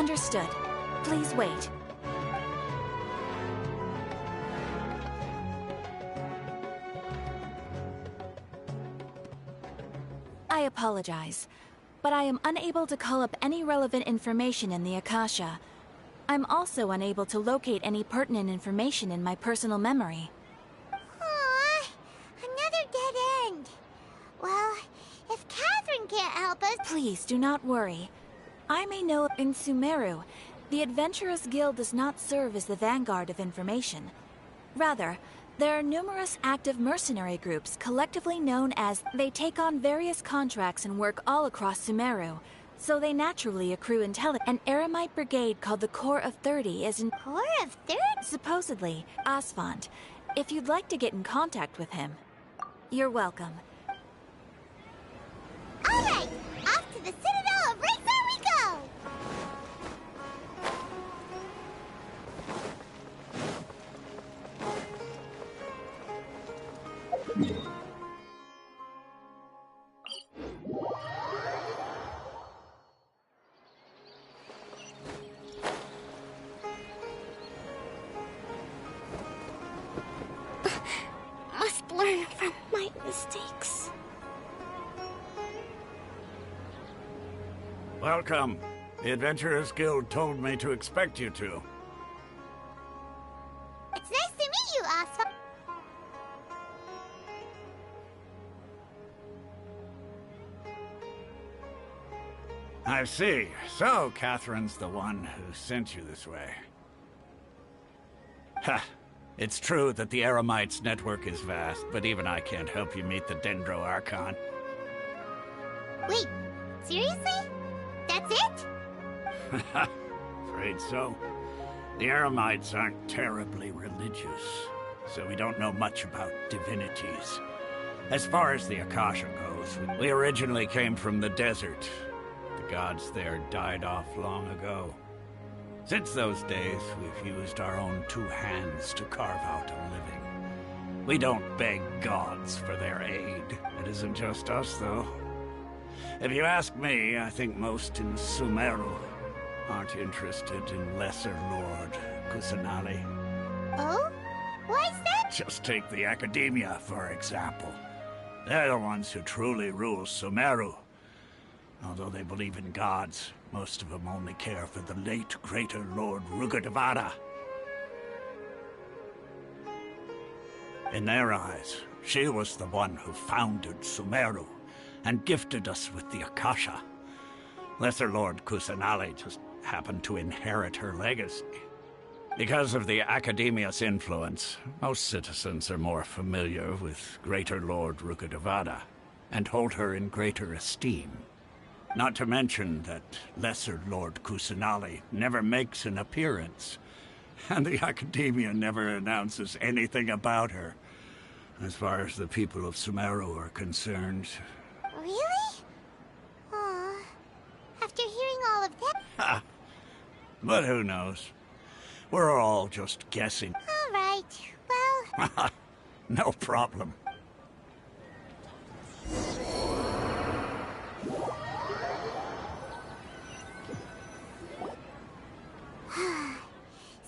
Understood. Please wait. I apologize, but I am unable to call up any relevant information in the Akasha. I'm also unable to locate any pertinent information in my personal memory. Aww, another dead end. Well, if Catherine can't help us... Please do not worry. I may know in Sumeru, the Adventurers Guild does not serve as the vanguard of information. Rather, there are numerous active mercenary groups collectively known as... They take on various contracts and work all across Sumeru, so they naturally accrue intelligence. An Eremite brigade called the Corps of 30 is in... Corps of 30? Supposedly, Asphalt. If you'd like to get in contact with him. You're welcome. Alright, off to the Citadel of Razor we go! Must learn from my mistakes. Welcome. The Adventurers Guild told me to expect you to. It's nice to meet you, Asphalt. I see. So, Catherine's the one who sent you this way. Ha! It's true that the Eremites' network is vast, but even I can't help you meet the Dendro Archon. Wait, seriously? That's it? Afraid so. The Eremites aren't terribly religious, so we don't know much about divinities. As far as the Akasha goes, we originally came from the desert. The gods there died off long ago. Since those days, we've used our own two hands to carve out a living. We don't beg gods for their aid. It isn't just us, though. If you ask me, I think most in Sumeru aren't interested in Lesser Lord Kusanali. Oh? Why's that? Just take the Academia, for example. They're the ones who truly rule Sumeru. Although they believe in gods, most of them only care for the late Greater Lord Rugadavada. In their eyes, she was the one who founded Sumeru and gifted us with the Akasha. Lesser Lord Kusanali just happened to inherit her legacy. Because of the Academia's influence, most citizens are more familiar with Greater Lord Rugadavada and hold her in greater esteem. Not to mention that Lesser Lord Kusanali never makes an appearance, and the Academia never announces anything about her, as far as the people of Sumeru are concerned. Really? Aw. After hearing all of that... Ha! But who knows? We're all just guessing. All right, well... No problem.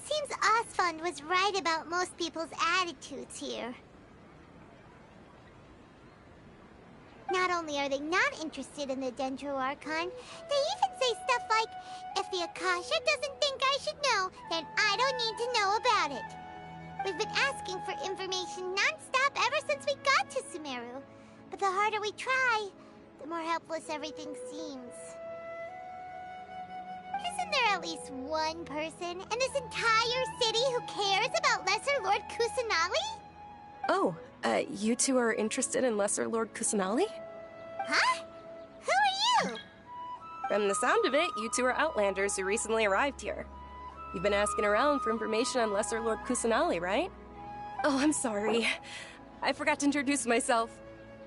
Seems Osfund was right about most people's attitudes here. Not only are they not interested in the Dendro Archon, they even say stuff like, if the Akasha doesn't think I should know, then I don't need to know about it. We've been asking for information non-stop ever since we got to Sumeru. But the harder we try, the more helpless everything seems. Isn't there at least one person in this entire city who cares about Lesser Lord Kusanali? Oh, you two are interested in Lesser Lord Kusanali? Huh? Who are you? From the sound of it, you two are Outlanders who recently arrived here. You've been asking around for information on Lesser Lord Kusanali, right? Oh, I'm sorry. I forgot to introduce myself.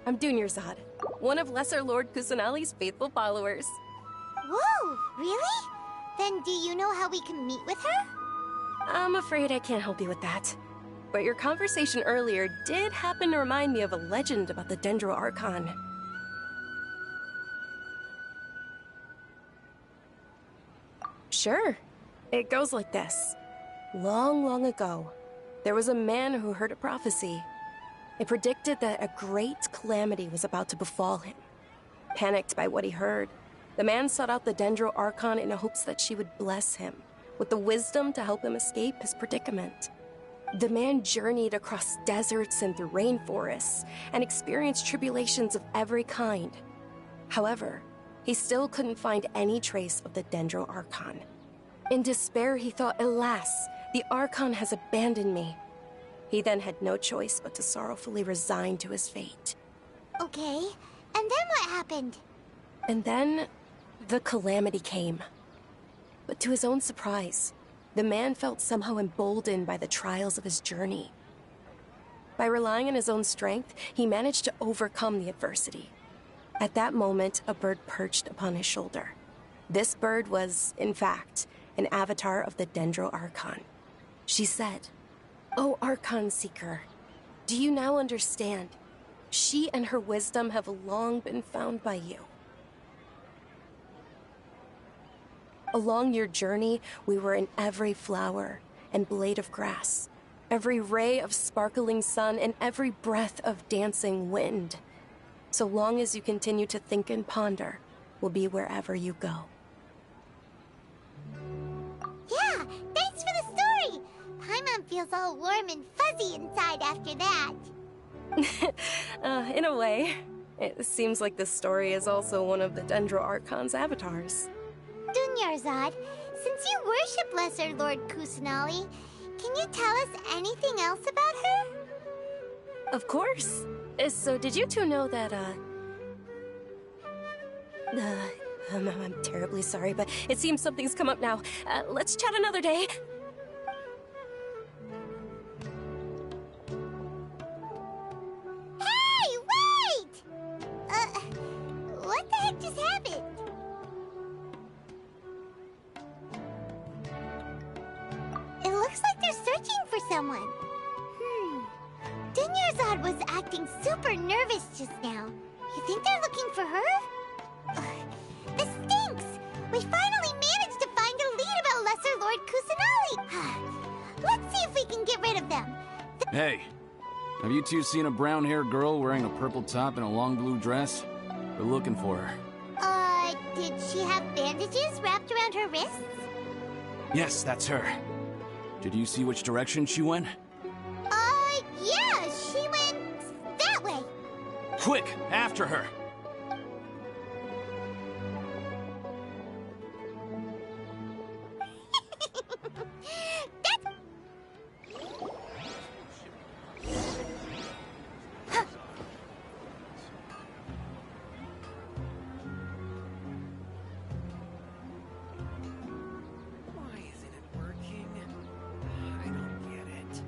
I'm Dunyarzad, one of Lesser Lord Kusanali's faithful followers. Whoa, really? Then do you know how we can meet with her? I'm afraid I can't help you with that. But your conversation earlier did happen to remind me of a legend about the Dendro Archon. Sure. It goes like this. Long, long ago, there was a man who heard a prophecy. It predicted that a great calamity was about to befall him. Panicked by what he heard, the man sought out the Dendro Archon in hopes that she would bless him with the wisdom to help him escape his predicament. The man journeyed across deserts and through rainforests and experienced tribulations of every kind. However, he still couldn't find any trace of the Dendro Archon. In despair, he thought, alas, the Archon has abandoned me. He then had no choice but to sorrowfully resign to his fate. Okay, and then what happened? And then, the calamity came. But to his own surprise, the man felt somehow emboldened by the trials of his journey. By relying on his own strength, he managed to overcome the adversity. At that moment, a bird perched upon his shoulder. This bird was, in fact, an avatar of the Dendro Archon. She said, "O Archon Seeker, do you now understand? She and her wisdom have long been found by you. Along your journey, we were in every flower and blade of grass, every ray of sparkling sun, and every breath of dancing wind. So long as you continue to think and ponder, we'll be wherever you go." Yeah, thanks for the story! Paimon feels all warm and fuzzy inside after that. In a way. It seems like this story is also one of the Dendro Archon's avatars. Dunyarzad, since you worship Lesser Lord Kusanali, can you tell us anything else about her? Of course. So did you two know that, I'm terribly sorry, but it seems something's come up now. Let's chat another day. Hey, wait! What the heck just happened? It looks like they're searching for someone. Dunyarzad was acting super nervous just now. You think they're looking for her? This stinks! We finally managed to find a lead about Lesser Lord Kusanali! Let's see if we can get rid of them. Hey, have you two seen a brown-haired girl wearing a purple top and a long blue dress? We're looking for her. Did she have bandages wrapped around her wrists? Yes, that's her. Did you see which direction she went? Yeah, she went that way. Quick, after her! Why isn't it working? I don't get it.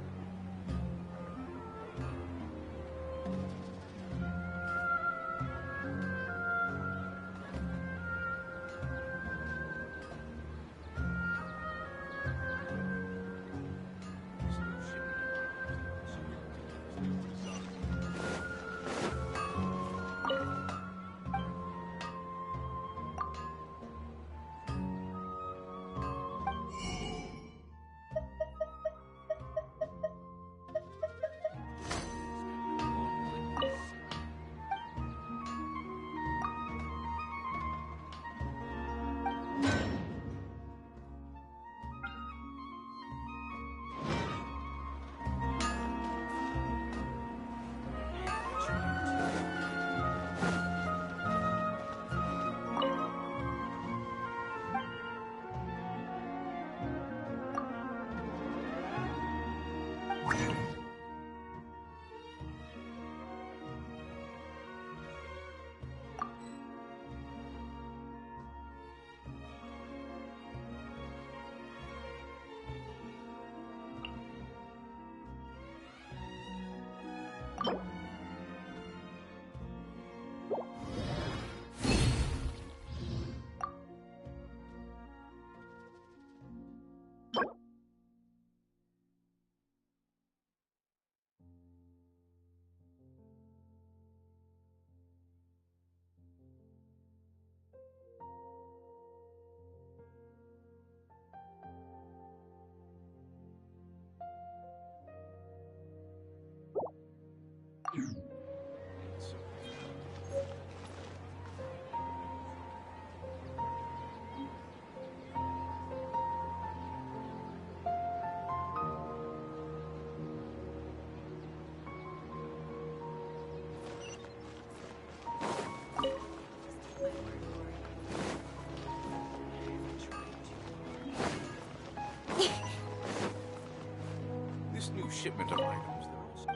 shipment of items there is.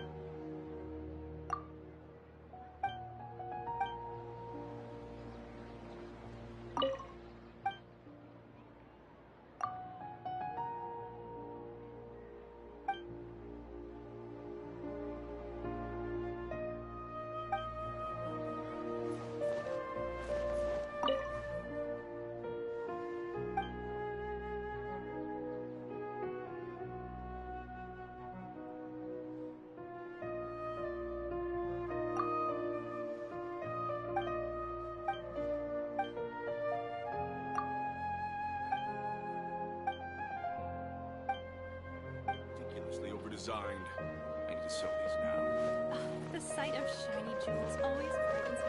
Ridiculously overdesigned. I need to sew these now. The sight of shiny jewels always frightens me.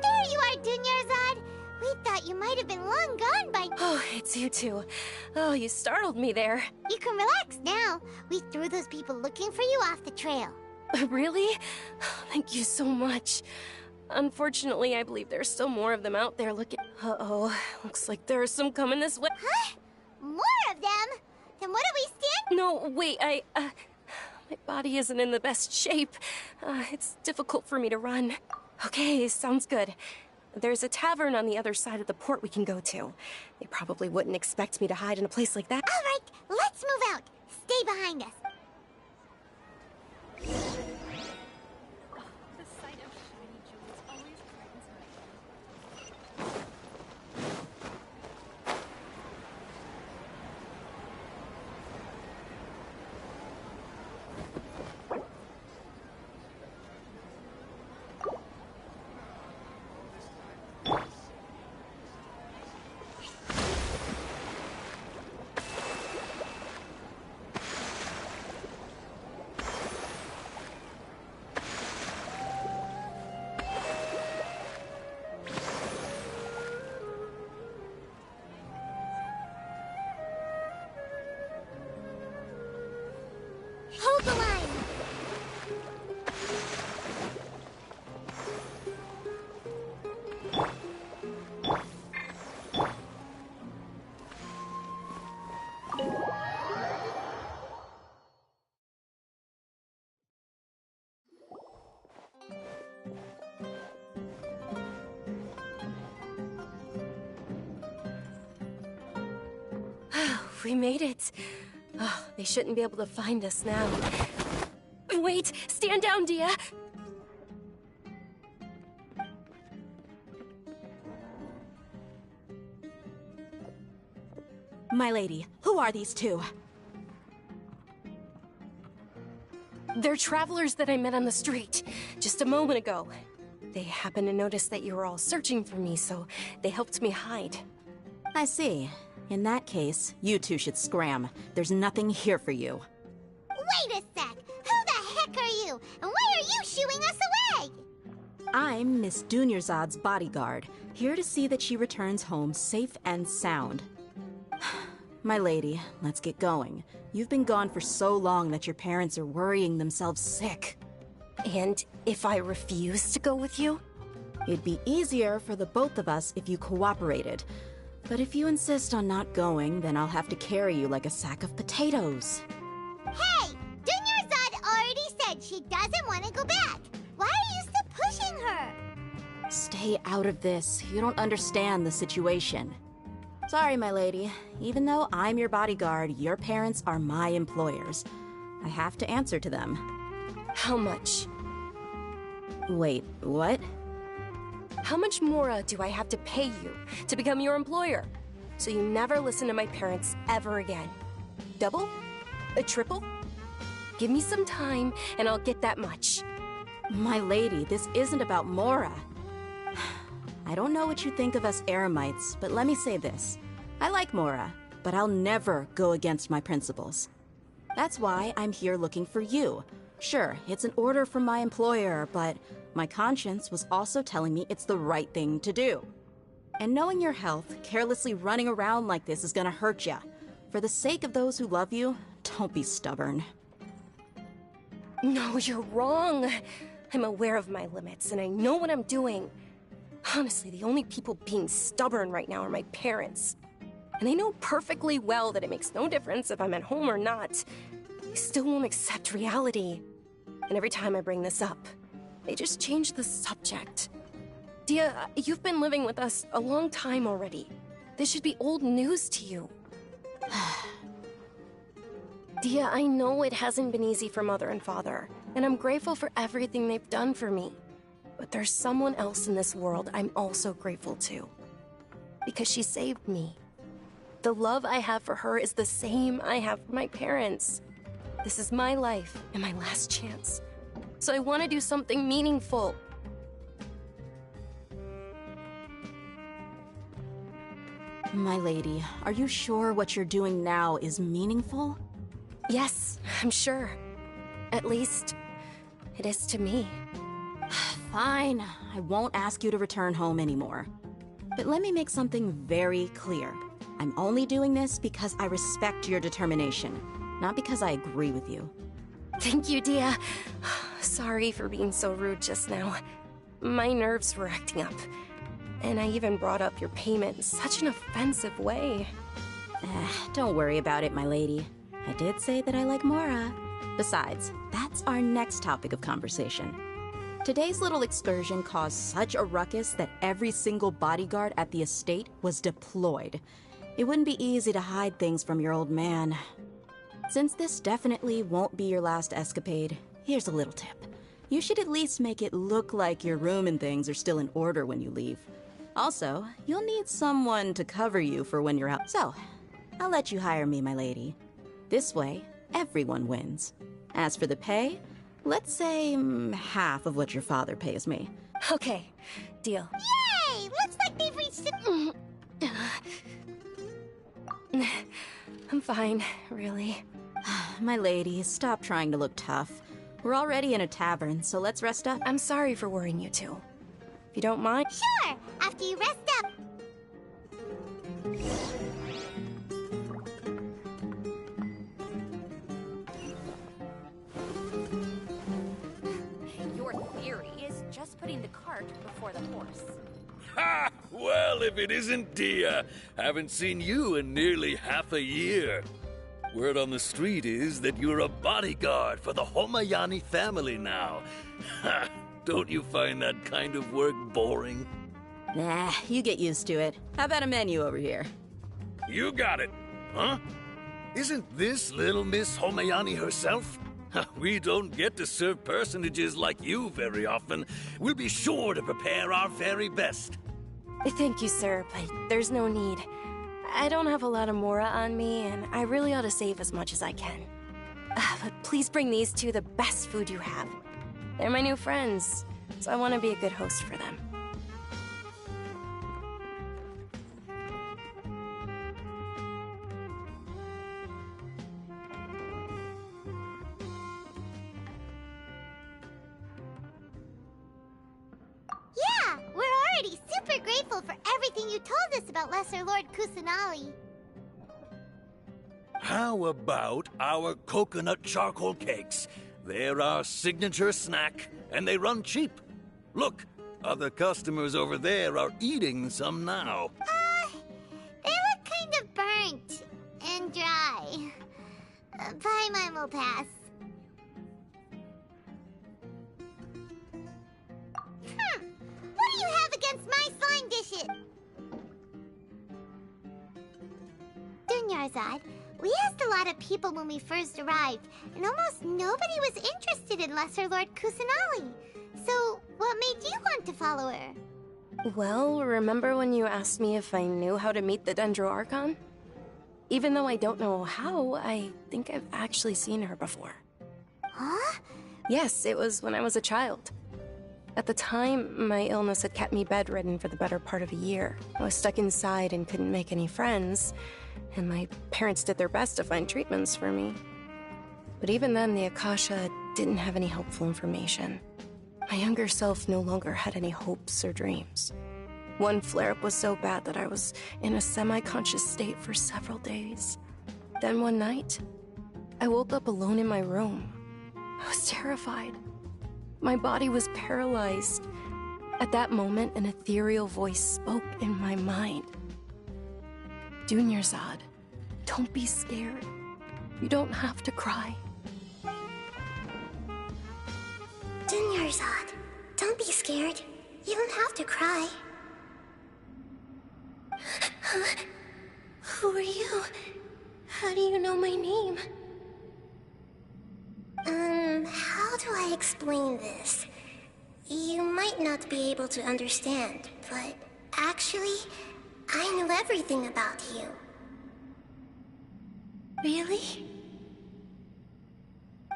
There you are, Dunyarzad! We thought you might have been long gone by... Oh, it's you two. Oh, you startled me there. You can relax now. We threw those people looking for you off the trail. Really? Thank you so much. Unfortunately, I believe there's still more of them out there looking... Uh-oh. Looks like there are some coming this way. Huh? More of them? Then what do we stand... No, wait, my body isn't in the best shape. It's difficult for me to run. Okay, sounds good. There's a tavern on the other side of the port we can go to. They probably wouldn't expect me to hide in a place like that. All right, let's move out. Stay behind us. The sight of shiny jewels always frightens me. Hold the line. We made it. Oh, they shouldn't be able to find us now. Wait! Stand down, Dia! My lady, who are these two? They're travelers that I met on the street just a moment ago. They happened to notice that you were all searching for me, so they helped me hide. I see. In that case, you two should scram. There's nothing here for you. Wait a sec. Who the heck are you? And why are you shooing us away? I'm Miss Dunyarzad's bodyguard, here to see that she returns home safe and sound. My lady, let's get going. You've been gone for so long that your parents are worrying themselves sick. And if I refuse to go with you? It'd be easier for the both of us if you cooperated. But if you insist on not going, then I'll have to carry you like a sack of potatoes. Hey! Dunyarzad already said she doesn't want to go back. Why are you still pushing her? Stay out of this. You don't understand the situation. Sorry, my lady. Even though I'm your bodyguard, your parents are my employers. I have to answer to them. How much? Wait, what? How much more do I have to pay you to become your employer? So you never listen to my parents ever again. Double? A triple? Give me some time and I'll get that much. My lady, this isn't about Mora. I don't know what you think of us Eremites, but let me say this. I like Mora, but I'll never go against my principles. That's why I'm here looking for you. Sure, it's an order from my employer, but my conscience was also telling me it's the right thing to do. And knowing your health, carelessly running around like this is gonna hurt ya. For the sake of those who love you, don't be stubborn. No, you're wrong. I'm aware of my limits and I know what I'm doing. Honestly, the only people being stubborn right now are my parents. And they know perfectly well that it makes no difference if I'm at home or not. They still won't accept reality. And every time I bring this up, they just change the subject. Dia, you've been living with us a long time already. This should be old news to you. Dia, I know it hasn't been easy for Mother and Father, and I'm grateful for everything they've done for me. But there's someone else in this world I'm also grateful to. Because she saved me. The love I have for her is the same I have for my parents. This is my life and my last chance. So I want to do something meaningful. My lady, are you sure what you're doing now is meaningful? Yes, I'm sure. At least, it is to me. Fine, I won't ask you to return home anymore. But let me make something very clear. I'm only doing this because I respect your determination, not because I agree with you. Thank you, Dia. Sorry for being so rude just now. My nerves were acting up. And I even brought up your payment in such an offensive way. Don't worry about it, my lady. I did say that I like Mora. Besides, that's our next topic of conversation. Today's little excursion caused such a ruckus that every single bodyguard at the estate was deployed. It wouldn't be easy to hide things from your old man. Since this definitely won't be your last escapade, here's a little tip. You should at least make it look like your room and things are still in order when you leave. Also, you'll need someone to cover you for when you're out. So, I'll let you hire me, my lady. This way, everyone wins. As for the pay, let's say half of what your father pays me. Okay, deal. Yay! Looks like they've reached a... I'm fine, really. My lady, stop trying to look tough. We're already in a tavern, so let's rest up. I'm sorry for worrying you two. If you don't mind... Sure, after you rest up. Your theory is just putting the cart before the horse. Ha! Well, if it isn't Dia. Haven't seen you in nearly half a year. Word on the street is that you're a bodyguard for the Homayani family now. Ha! Don't you find that kind of work boring? Nah, you get used to it. How about a menu over here? You got it, huh? Isn't this little Miss Homayani herself? We don't get to serve personages like you very often. We'll be sure to prepare our very best. Thank you, sir, but there's no need. I don't have a lot of Mora on me, and I really ought to save as much as I can. But please bring these two the best food you have. They're my new friends, so I want to be a good host for them. Yeah, we're already super grateful for everything you told us about Lesser Lord Kusanali. How about our coconut charcoal cakes? They're our signature snack, and they run cheap. Look, other customers over there are eating some now. They look kind of burnt and dry. Paimon will pass. What do you have against my slime dishes? Dunyarzad, we asked a lot of people when we first arrived, and almost nobody was interested in Lesser Lord Kusanali. So, what made you want to follow her? Well, remember when you asked me if I knew how to meet the Dendro Archon? Even though I don't know how, I think I've actually seen her before. Huh? Yes, it was when I was a child. At the time, my illness had kept me bedridden for the better part of a year. I was stuck inside and couldn't make any friends, and my parents did their best to find treatments for me. But even then, the Akasha didn't have any helpful information. My younger self no longer had any hopes or dreams. One flare-up was so bad that I was in a semi-conscious state for several days. Then one night, I woke up alone in my room. I was terrified. My body was paralyzed. At that moment, an ethereal voice spoke in my mind. Dunyarzad, don't be scared. You don't have to cry. Dunyarzad, don't be scared. You don't have to cry. Huh? Who are you? How do you know my name? How do I explain this? You might not be able to understand, but actually, I know everything about you. Really?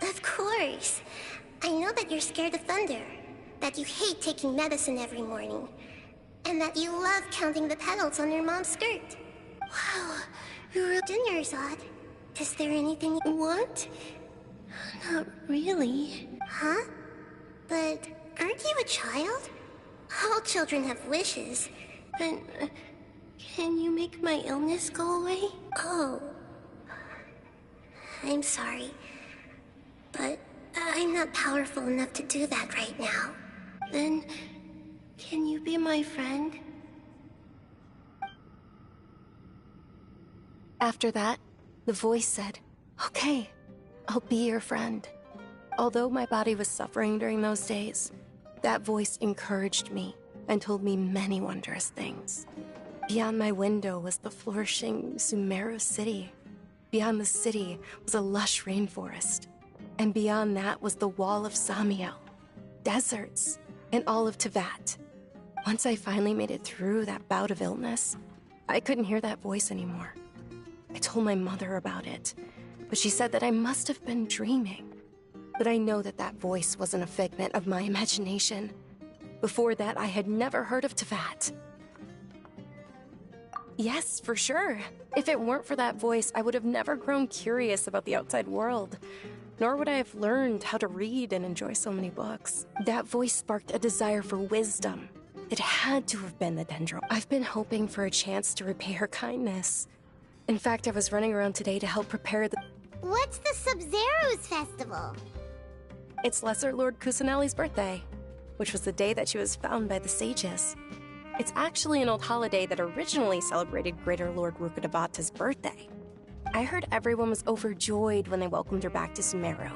Of course. I know that you're scared of thunder, that you hate taking medicine every morning, and that you love counting the petals on your mom's skirt. Wow, you're Dunyarzad. Is there anything you want? Not really. Huh? But aren't you a child? All children have wishes. But can you make my illness go away? Oh. I'm sorry. But I'm not powerful enough to do that right now. Then, can you be my friend? After that, the voice said, "Okay, I'll be your friend." Although my body was suffering during those days, that voice encouraged me and told me many wondrous things. Beyond my window was the flourishing Sumeru city. Beyond the city was a lush rainforest. And beyond that was the wall of Samiel, deserts, and all of Tevat. Once I finally made it through that bout of illness, I couldn't hear that voice anymore. I told my mother about it, but she said that I must have been dreaming. But I know that that voice wasn't a figment of my imagination. Before that, I had never heard of Tevat. Yes, for sure. If it weren't for that voice, I would have never grown curious about the outside world. Nor would I have learned how to read and enjoy so many books. That voice sparked a desire for wisdom. It had to have been the Dendro. I've been hoping for a chance to repay her kindness. In fact, I was running around today to help prepare the... What's the Sub-Zero's festival? It's Lesser Lord Kusanali's birthday, which was the day that she was found by the sages. It's actually an old holiday that originally celebrated Greater Lord Rukkhadevata's birthday. I heard everyone was overjoyed when they welcomed her back to Sumeru.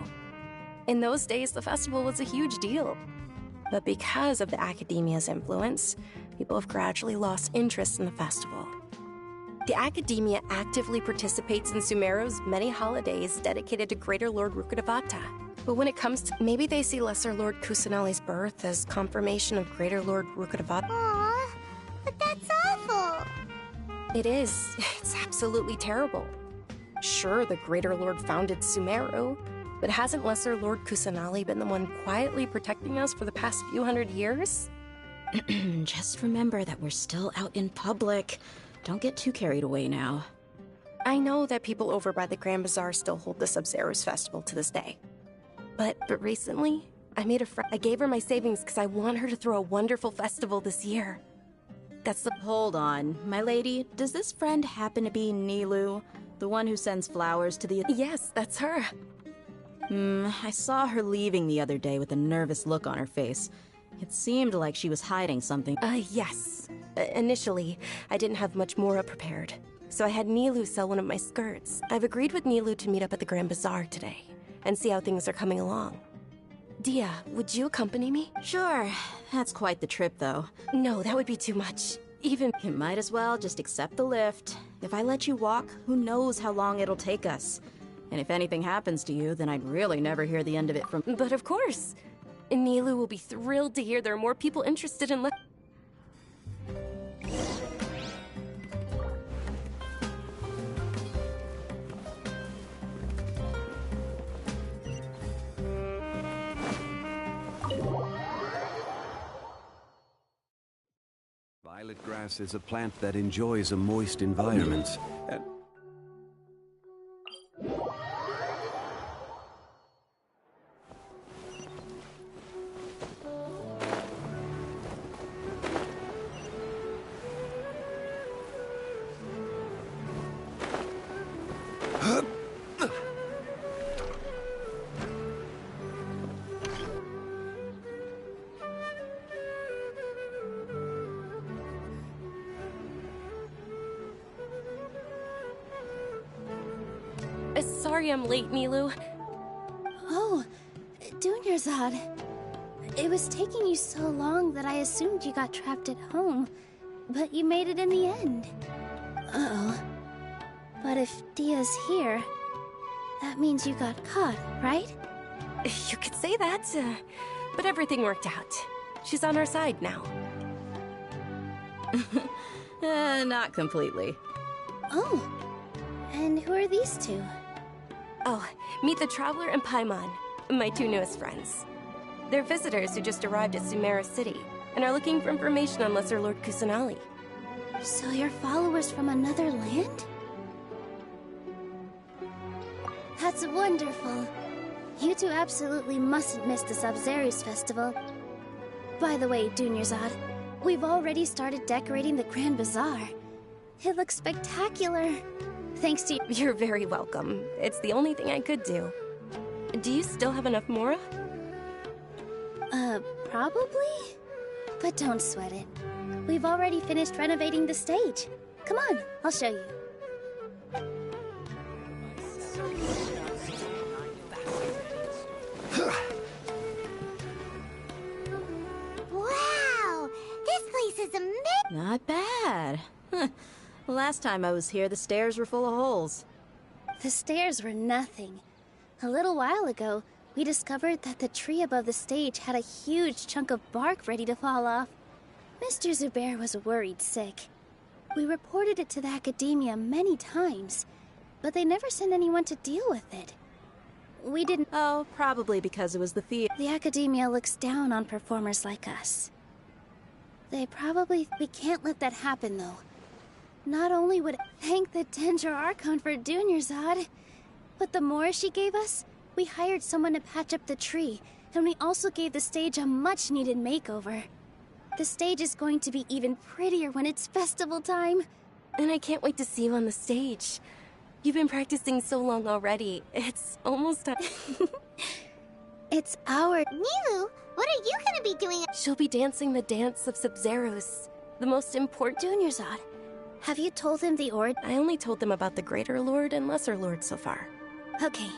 In those days, the festival was a huge deal. But because of the Academia's influence, people have gradually lost interest in the festival. The Academia actively participates in Sumeru's many holidays dedicated to Greater Lord Rukkhadevata. But when it comes to... maybe they see Lesser Lord Kusanali's birth as confirmation of Greater Lord Rukkhadevata. Aww, but that's awful. It is. It's absolutely terrible. Sure, the Greater Lord founded Sumeru, but hasn't Lesser Lord Kusanali been the one quietly protecting us for the past few hundred years? Just remember that we're still out in public. Don't get too carried away now. I know that people over by the Grand Bazaar still hold the Sub-Zero's festival to this day. But recently, I made a friend. I gave her my savings because I want her to throw a wonderful festival this year. That's the... Hold on, my lady. Does this friend happen to be Nilu? The one who sends flowers to the... Yes, that's her. I saw her leaving the other day with a nervous look on her face. It seemed like she was hiding something. Yes. Initially, I didn't have much Mora prepared, so I had Nilu sell one of my skirts. I've agreed with Nilu to meet up at the Grand Bazaar today, and see how things are coming along. Dia, would you accompany me? Sure. That's quite the trip, though. No, that would be too much. Even... You might as well just accept the lift. If I let you walk, who knows how long it'll take us. And if anything happens to you, then I'd really never hear the end of it from... But of course! Nilu will be thrilled to hear there are more people interested in... Violet grass is a plant that enjoys a moist environment. sorry I'm late, Nilu. Oh, Dunyarzad. It was taking you so long that I assumed you got trapped at home, but you made it in the end. Uh-oh. But if Dia's here, that means you got caught, right? You could say that, but everything worked out. She's on our side now. Not completely. Oh, and who are these two? Oh, meet the Traveler and Paimon, my two newest friends. They're visitors who just arrived at Sumeru City and are looking for information on Lesser Lord Kusanali. So you're followers from another land? That's wonderful. You two absolutely mustn't miss the Sabzeruz festival. By the way, Dunyarzad, we've already started decorating the Grand Bazaar. It looks spectacular. Thanks to you. You're very welcome. It's the only thing I could do. Do you still have enough Mora? Probably? But don't sweat it. We've already finished renovating the stage. Come on, I'll show you. Wow! This place is amazing! Not bad. Last time I was here, the stairs were full of holes. The stairs were nothing. A little while ago, we discovered that the tree above the stage had a huge chunk of bark ready to fall off. Mr. Zubair was worried sick. We reported it to the academia many times, but they never sent anyone to deal with it. We didn't... Oh, probably because it was the theater. The academia looks down on performers like us. They probably... We can't let that happen, though. Not only would thank the Dendro Archon for Dunyarzad, but the more she gave us, we hired someone to patch up the tree, and we also gave the stage a much-needed makeover. The stage is going to be even prettier when it's festival time. And I can't wait to see you on the stage. You've been practicing so long already. It's almost time. It's our... Nilu, what are you gonna be doing? She'll be dancing the dance of Sabzeruz, the most important... Dunyarzad, have you told them the origin? I only told them about the Greater Lord and Lesser Lord so far. Okay.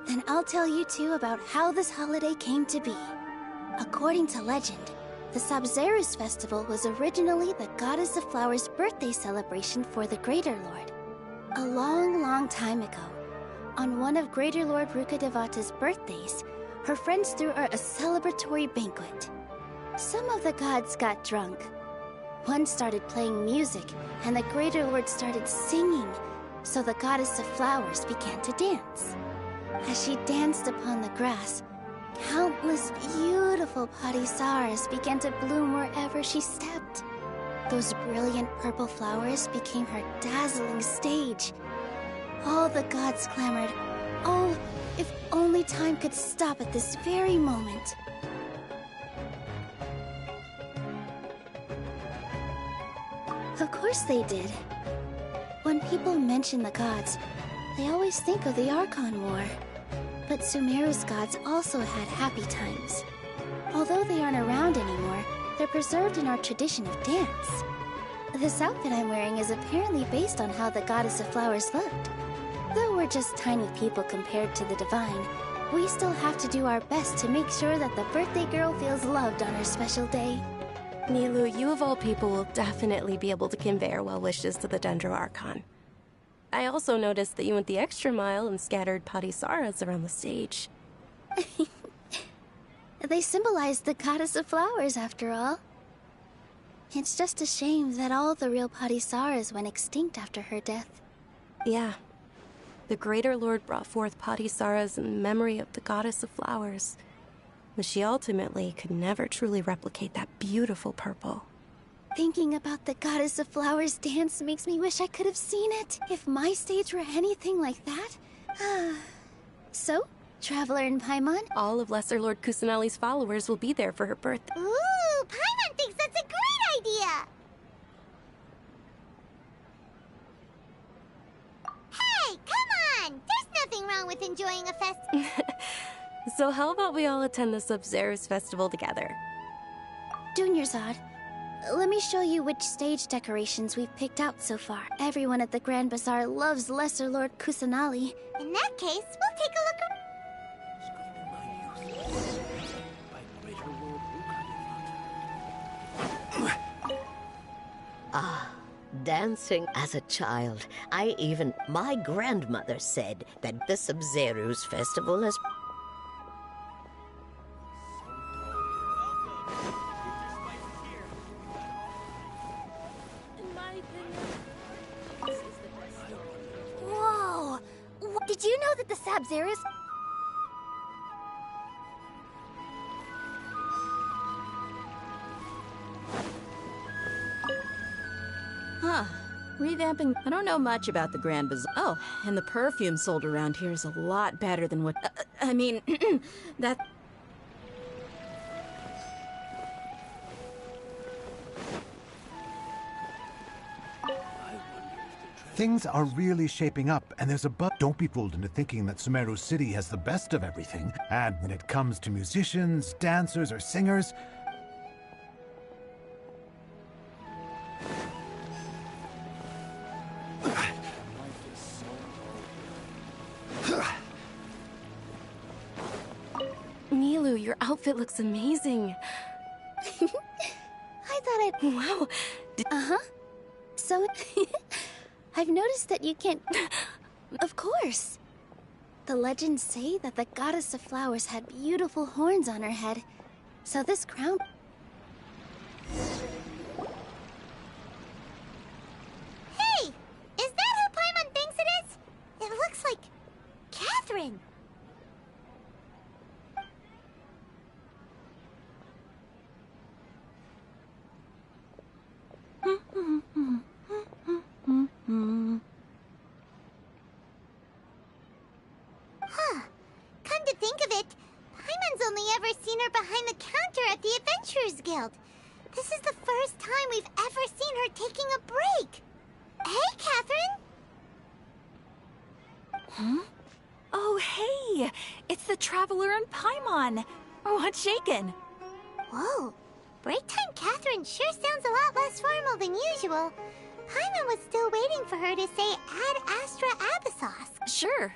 Then I'll tell you two about how this holiday came to be. According to legend, the Sabzeruz festival was originally the Goddess of Flowers' birthday celebration for the Greater Lord. A long, long time ago, on one of Greater Lord Rukkhadevata's birthdays, her friends threw her a celebratory banquet. Some of the gods got drunk. One started playing music, and the Greater Lord started singing, so the Goddess of Flowers began to dance. As she danced upon the grass, countless beautiful Padisaras began to bloom wherever she stepped. Those brilliant purple flowers became her dazzling stage. All the gods clamored, "Oh, if only time could stop at this very moment." Of course they did. When people mention the gods, they always think of the Archon War. But Sumeru's gods also had happy times. Although they aren't around anymore, they're preserved in our tradition of dance. This outfit I'm wearing is apparently based on how the Goddess of Flowers looked. Though we're just tiny people compared to the Divine, we still have to do our best to make sure that the birthday girl feels loved on her special day. Nilu, you of all people will definitely be able to convey our well wishes to the Dendro Archon. I also noticed that you went the extra mile and scattered Padisaras around the stage. They symbolize the Goddess of Flowers, after all. It's just a shame that all the real Padisaras went extinct after her death. Yeah. The Greater Lord brought forth Padisaras in memory of the Goddess of Flowers, but she ultimately could never truly replicate that beautiful purple. Thinking about the Goddess of Flowers dance makes me wish I could have seen it. If my stage were anything like that. So, Traveler and Paimon? All of Lesser Lord Kusanali's followers will be there for her birthday. Ooh, Paimon thinks that's a great idea! Hey, come on! There's nothing wrong with enjoying a fest. So how about we all attend the Sabzeruz festival together? Dunyarzad, Let me show you which stage decorations we've picked out so far. Everyone at the Grand Bazaar loves Lesser Lord Kusanali. In that case, we'll take a look. Ah, dancing as a child. My grandmother said that the Sub-Zero's festival has... Whoa! Did you know that the Sub-Zeros... Huh. Revamping. I don't know much about the Grand Bazaar. Oh, and the perfume sold around here is a lot better than what. I mean, that. Things are really shaping up, and there's a Don't be fooled into thinking that Sumeru City has the best of everything. And when it comes to musicians, dancers, or singers, Nilu, your outfit looks amazing. I thought I'd... Wow. Uh-huh. So, I've noticed that you can't... Of course. The legends say that the goddess of flowers had beautiful horns on her head. So this crown... Hey! Is that who Paimon thinks it is? It looks like... Catherine! Huh. Come to think of it, Paimon's only ever seen her behind the counter at the Adventurers Guild. This is the first time we've ever seen her taking a break. Hey, Catherine! Huh? Oh, hey! It's the Traveler and Paimon! What's shaken? Whoa. Break time Catherine sure sounds a lot less formal than usual. Paimon was still waiting for her to say Ad Astra Abyssos. Sure.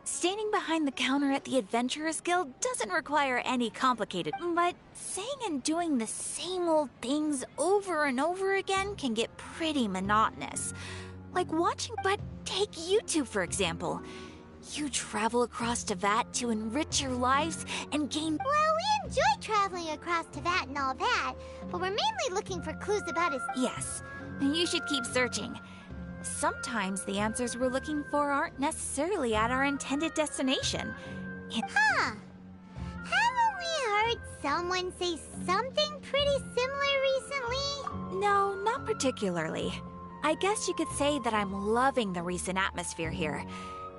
Standing behind the counter at the Adventurers Guild doesn't require any complicated... But saying and doing the same old things over and over again can get pretty monotonous. Like watching... But take you two, for example. You travel across Teyvat to enrich your lives and gain... Well, we enjoy traveling across Teyvat and all that, but we're mainly looking for clues about his... Yes, you should keep searching. Sometimes the answers we're looking for aren't necessarily at our intended destination. Huh. Haven't we heard someone say something pretty similar recently? No, not particularly. I guess you could say that I'm loving the recent atmosphere here.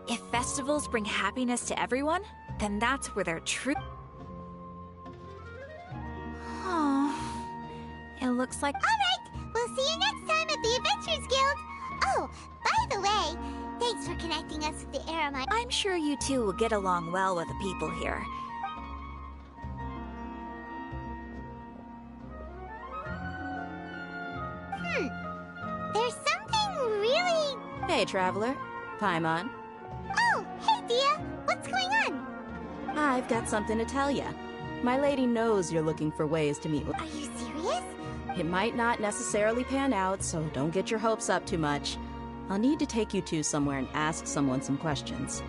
If festivals bring happiness to everyone, then that's where they're true. Oh, it looks like... All right, we'll see you next time at the Adventurers Guild. Oh, by the way, thanks for connecting us with the Aramite. I'm sure you two will get along well with the people here. There's something really... Hey, Traveler. Paimon. Oh, hey, Dia. What's going on? I've got something to tell you. My lady knows you're looking for ways to meet... Are you serious? It might not necessarily pan out, so don't get your hopes up too much. I'll need to take you two somewhere and ask someone some questions.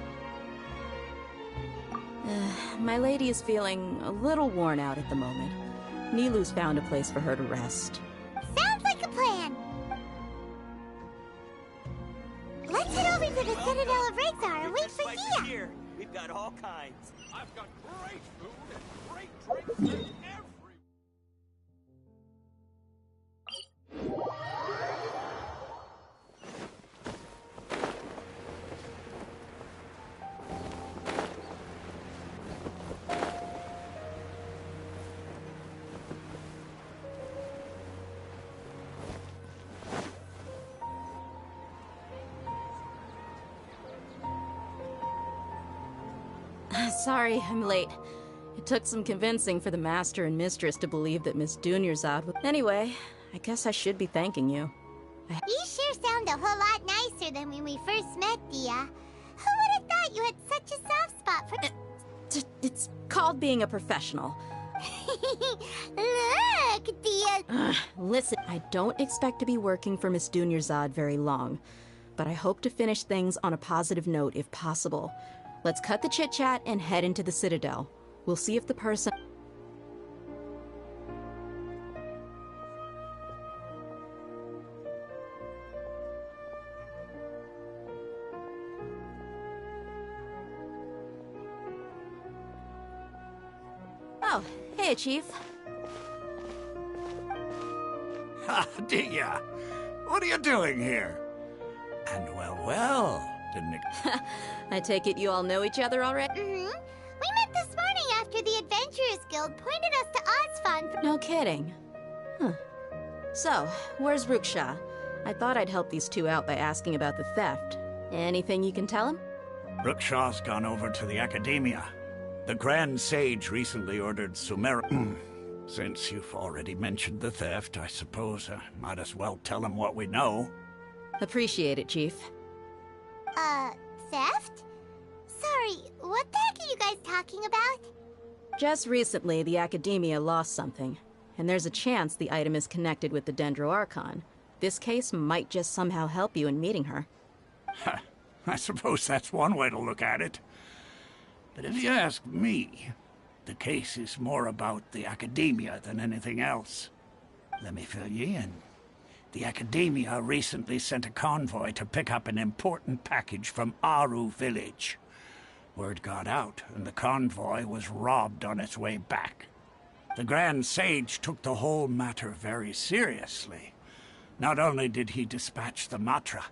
My lady is feeling a little worn out at the moment. Nilu's found a place for her to rest. Sounds like a plan. Let's head over to the Citadel of Rexar and wait for Dia. Here. We've got all kinds. I've got great food and great drinks and every... Sorry, I'm late. It took some convincing for the Master and Mistress to believe that Miss Dunyarzad would... Anyway, I guess I should be thanking you. You sure sound a whole lot nicer than when we first met, Dia. Who would have thought you had such a soft spot for... It's called being a professional. Look, Dia... Listen, I don't expect to be working for Miss Dunyarzad very long, but I hope to finish things on a positive note if possible. Let's cut the chit-chat and head into the Citadel. We'll see if the person... Oh, hey, Chief. Ha, Dia! What are you doing here? And well, didn't it... I take it you all know each other already? Mm-hmm. We met this morning after the Adventurers Guild pointed us to Ozfon. No kidding. Huh. So, where's Ruksha? I thought I'd help these two out by asking about the theft. Anything you can tell him? Ruksha's gone over to the Academia. The Grand Sage recently ordered Sumeru... Since you've already mentioned the theft, I suppose I might as well tell him what we know. Appreciate it, Chief. Theft? Sorry, what the heck are you guys talking about? Just recently, the Academia lost something, and there's a chance the item is connected with the Dendro Archon. This case might just somehow help you in meeting her. I suppose that's one way to look at it. But if you ask me, the case is more about the Academia than anything else. Let me fill you in. The Academia recently sent a convoy to pick up an important package from Aru village. Word got out, and the convoy was robbed on its way back. The Grand Sage took the whole matter very seriously. Not only did he dispatch the Matra,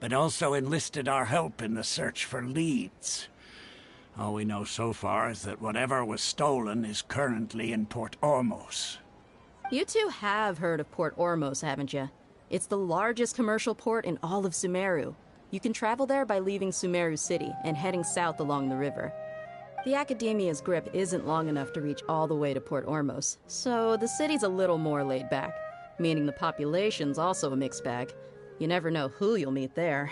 but also enlisted our help in the search for leads. All we know so far is that whatever was stolen is currently in Port Ormos. You two have heard of Port Ormos, haven't you? It's the largest commercial port in all of Sumeru. You can travel there by leaving Sumeru City and heading south along the river. The Academia's grip isn't long enough to reach all the way to Port Ormos, so the city's a little more laid back, meaning the population's also a mixed bag. You never know who you'll meet there.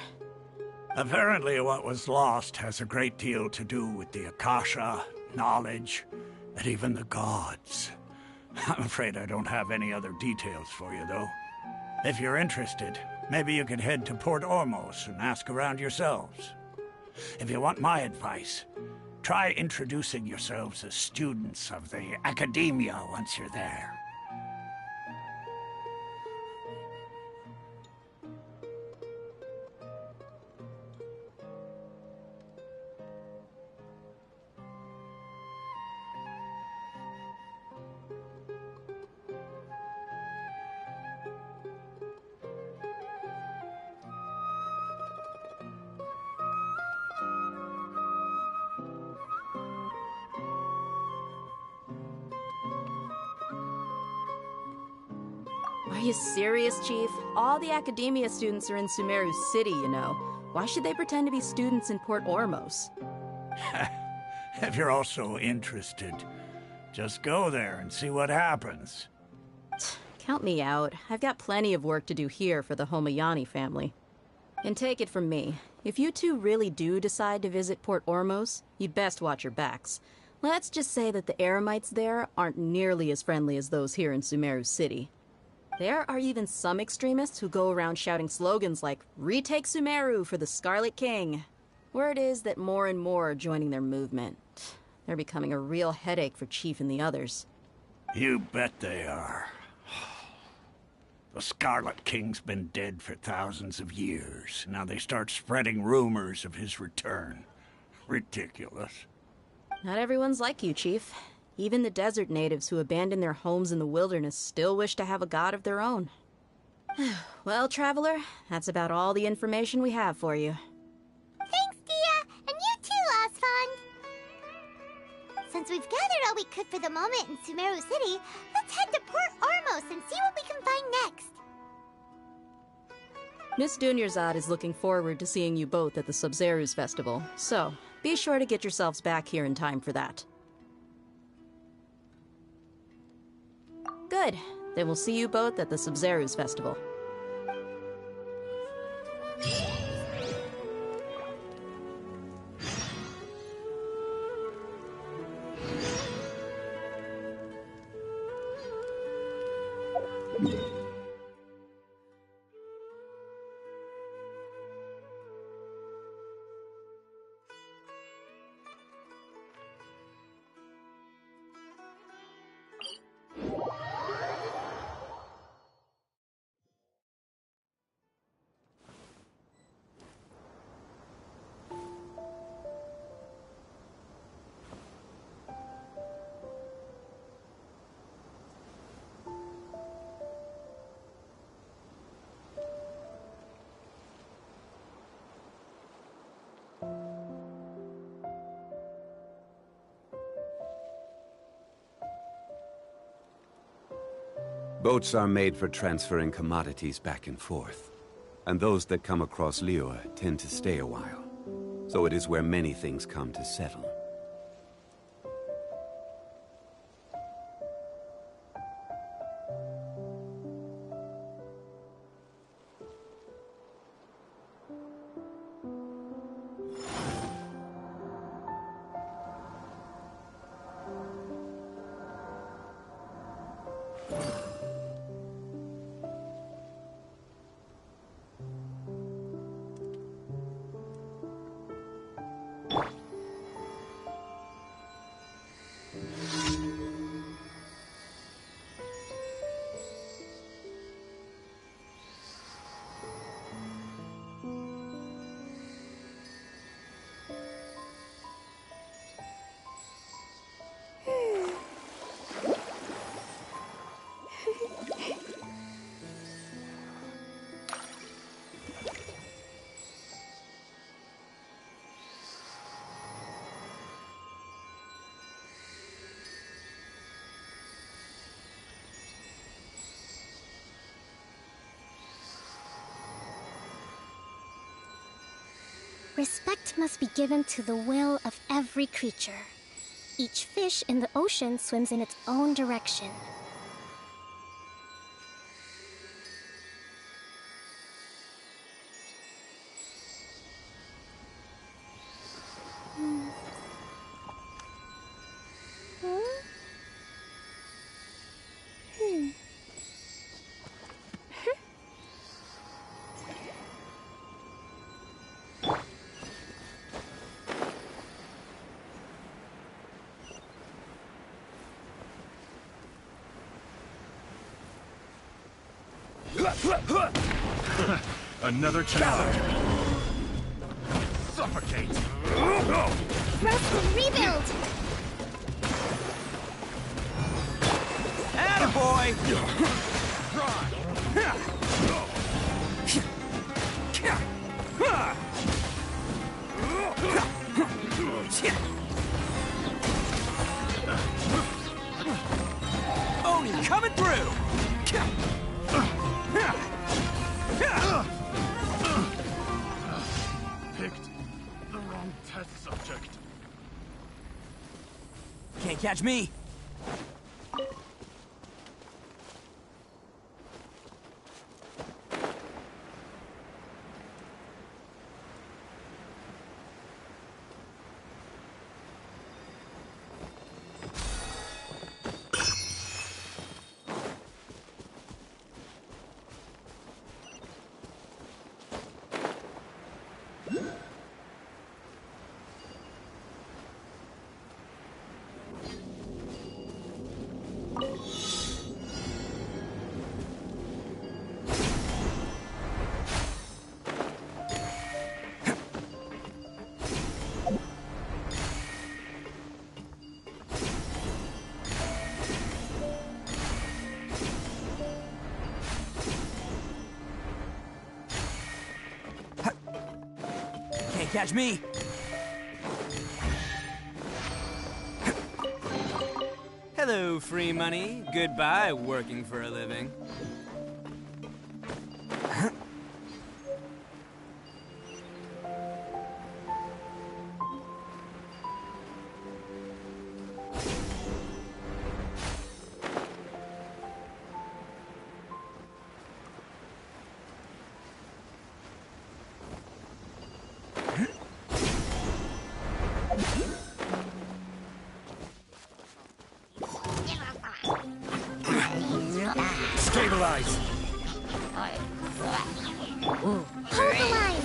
Apparently what was lost has a great deal to do with the Akasha, knowledge, and even the gods. I'm afraid I don't have any other details for you, though. If you're interested, maybe you could head to Port Ormos and ask around yourselves. If you want my advice, try introducing yourselves as students of the Academia once you're there. Are you serious, Chief? All the Academia students are in Sumeru City, you know. Why should they pretend to be students in Port Ormos? If you're also interested, just go there and see what happens. Count me out. I've got plenty of work to do here for the Homayani family. And take it from me, if you two really do decide to visit Port Ormos, you'd best watch your backs. Let's just say that the Eremites there aren't nearly as friendly as those here in Sumeru City. There are even some extremists who go around shouting slogans like, "Retake Sumeru for the Scarlet King." Word is that more and more are joining their movement. They're becoming a real headache for Chief and the others. You bet they are. The Scarlet King's been dead for thousands of years. Now they start spreading rumors of his return. Ridiculous. Not everyone's like you, Chief. Even the desert natives who abandoned their homes in the wilderness still wish to have a god of their own. Well, Traveler, that's about all the information we have for you. Thanks, Dia! And you too, Osfond! Since we've gathered all we could for the moment in Sumeru City, let's head to Port Ormos and see what we can find next. Miss Dunyarzad is looking forward to seeing you both at the Sub-Zeru's festival, so be sure to get yourselves back here in time for that. Good. Then we'll see you both at the Sub-Zeru's festival. Boats are made for transferring commodities back and forth. And those that come across Liyue tend to stay a while. So it is where many things come to settle. Respect must be given to the will of every creature. Each fish in the ocean swims in its own direction. Another challenge. Suffocate. Rest and rebuild! Attaboy! Oni coming through! Picked the wrong test subject. Can't catch me. Can't catch me. Hello, free money. Goodbye, working for a living. Stabilize! Hold the line!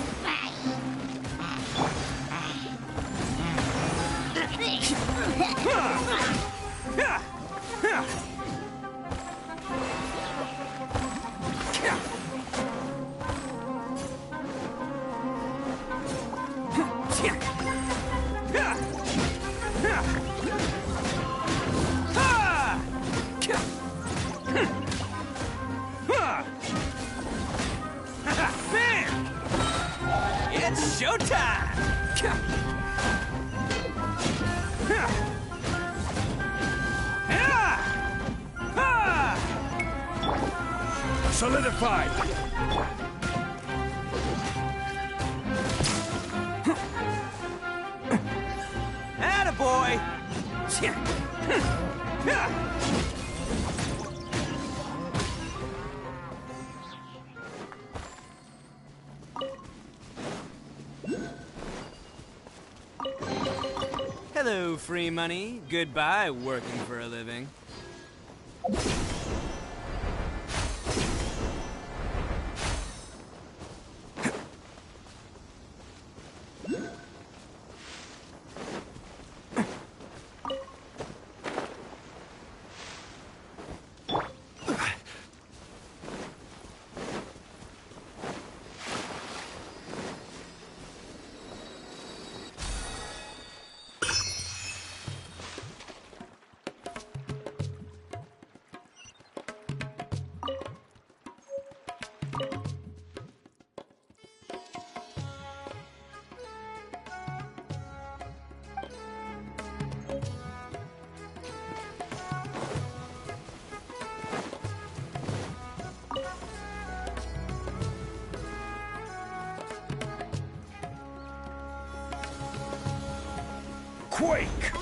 It's showtime! Solidified! Attaboy! Hello, free money. Goodbye, working for a living. Quake!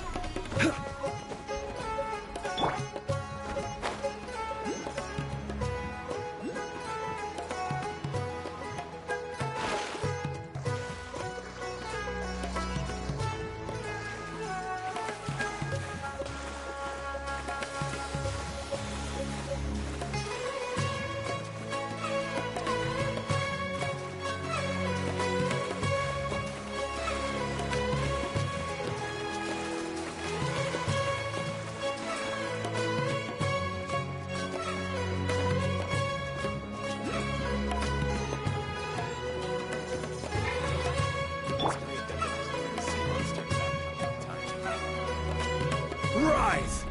Rise!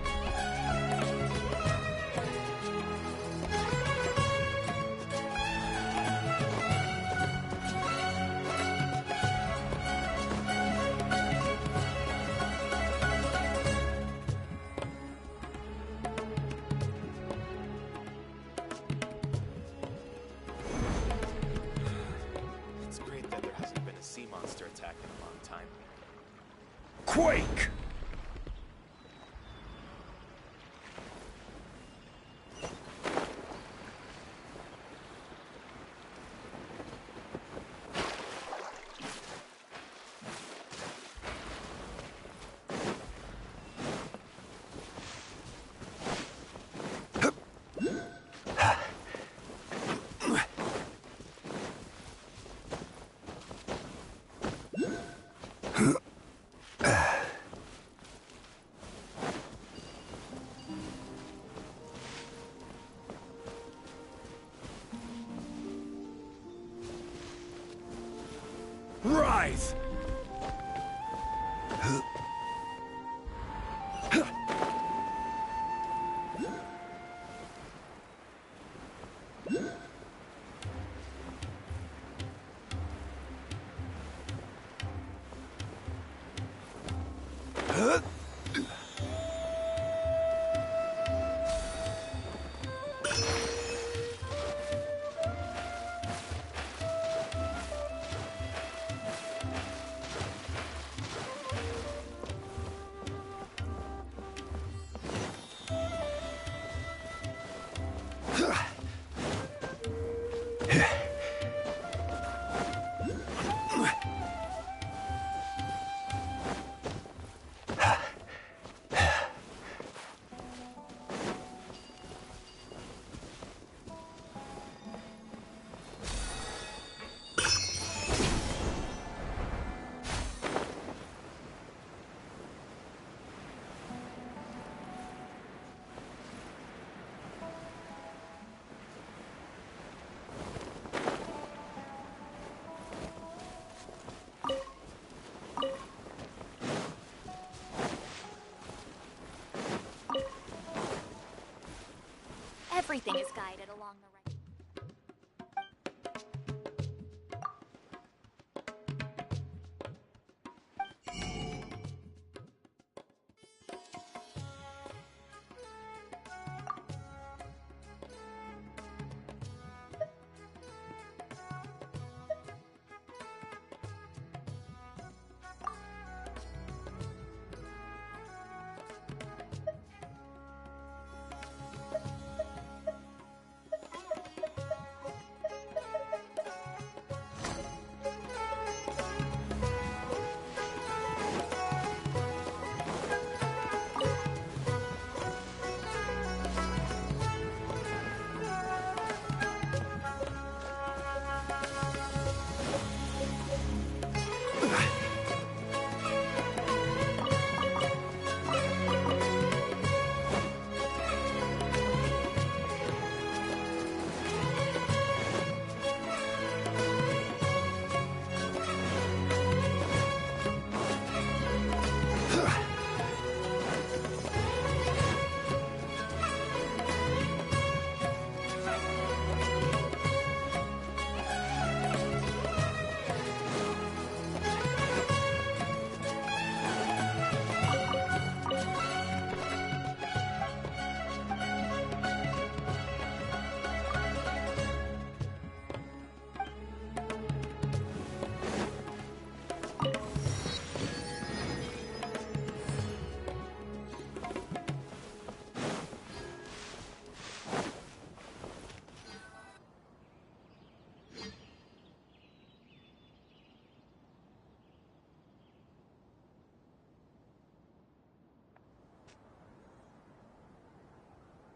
It's great that there hasn't been a sea monster attack in a long time. Quake! Rise! Everything is guided along the right.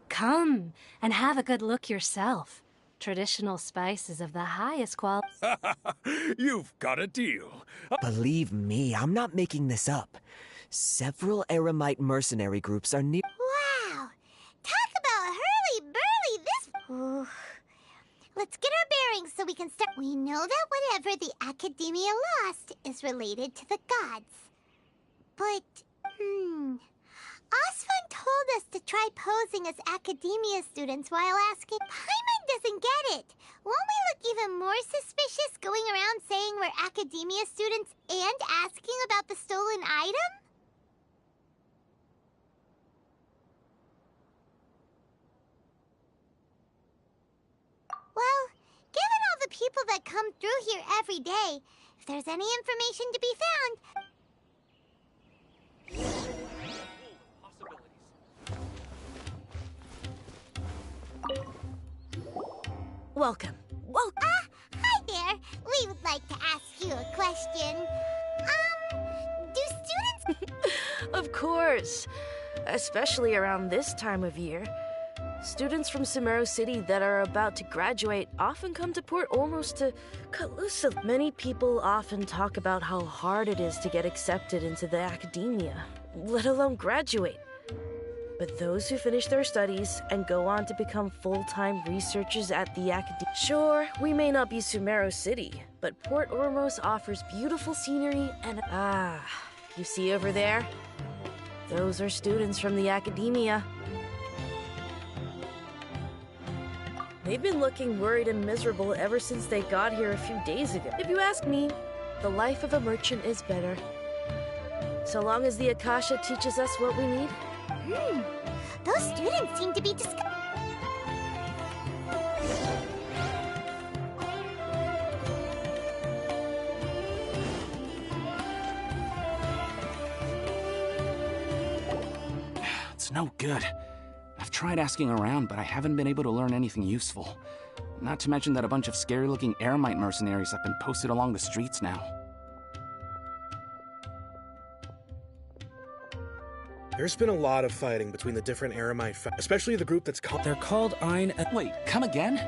Come and have a good look yourself. Traditional spices of the highest quality. You've got a deal. Believe me, I'm not making this up. Several Eremite mercenary groups are near. Wow! Talk about hurly-burly this... Ooh. Let's get our bearings so we can start... We know that whatever the Academia lost is related to the gods. But, Osfun told us to try posing as Academia students while asking... Paimon doesn't get it. Won't we look even more suspicious going around saying we're Academia students and asking about the stolen item? Well, given all the people that come through here every day, if there's any information to be found... Welcome. Hi there. We would like to ask you a question. Do students... Of course. Especially around this time of year. Students from Sumeru City that are about to graduate often come to Port Ormos to cut loose. Many people often talk about how hard it is to get accepted into the academia, let alone graduate. But those who finish their studies and go on to become full-time researchers at the academia... Sure, we may not be Sumeru City, but Port Ormos offers beautiful scenery and... you see over there? Those are students from the academia. They've been looking worried and miserable ever since they got here a few days ago. If you ask me, the life of a merchant is better. So long as the Akasha teaches us what we need. Those students seem to be It's no good. I've tried asking around, but I haven't been able to learn anything useful. Not to mention that a bunch of scary-looking Eremite mercenaries have been posted along the streets now. There's been a lot of fighting between the different Eremite especially the group that's called... They're called Ein... Wait, come again?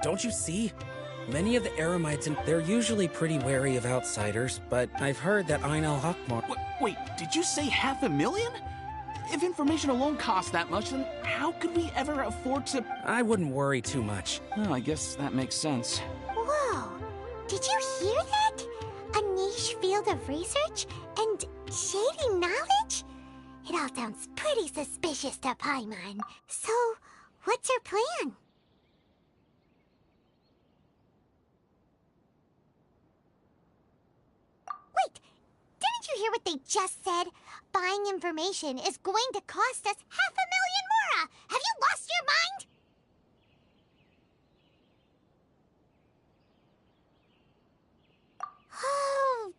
Don't you see? Many of the Eremites, they're usually pretty wary of outsiders, but I've heard that Ein al-Hakmar... Wait, did you say 500,000? If information alone costs that much, then how could we ever afford to... I wouldn't worry too much. Well, I guess that makes sense. Whoa! Did you hear that? A niche field of research and shady knowledge? It all sounds pretty suspicious to Paimon. So, What's her plan? Wait, didn't you hear what they just said? Buying information is going to cost us 500,000 mora! Have you lost your mind? Oh,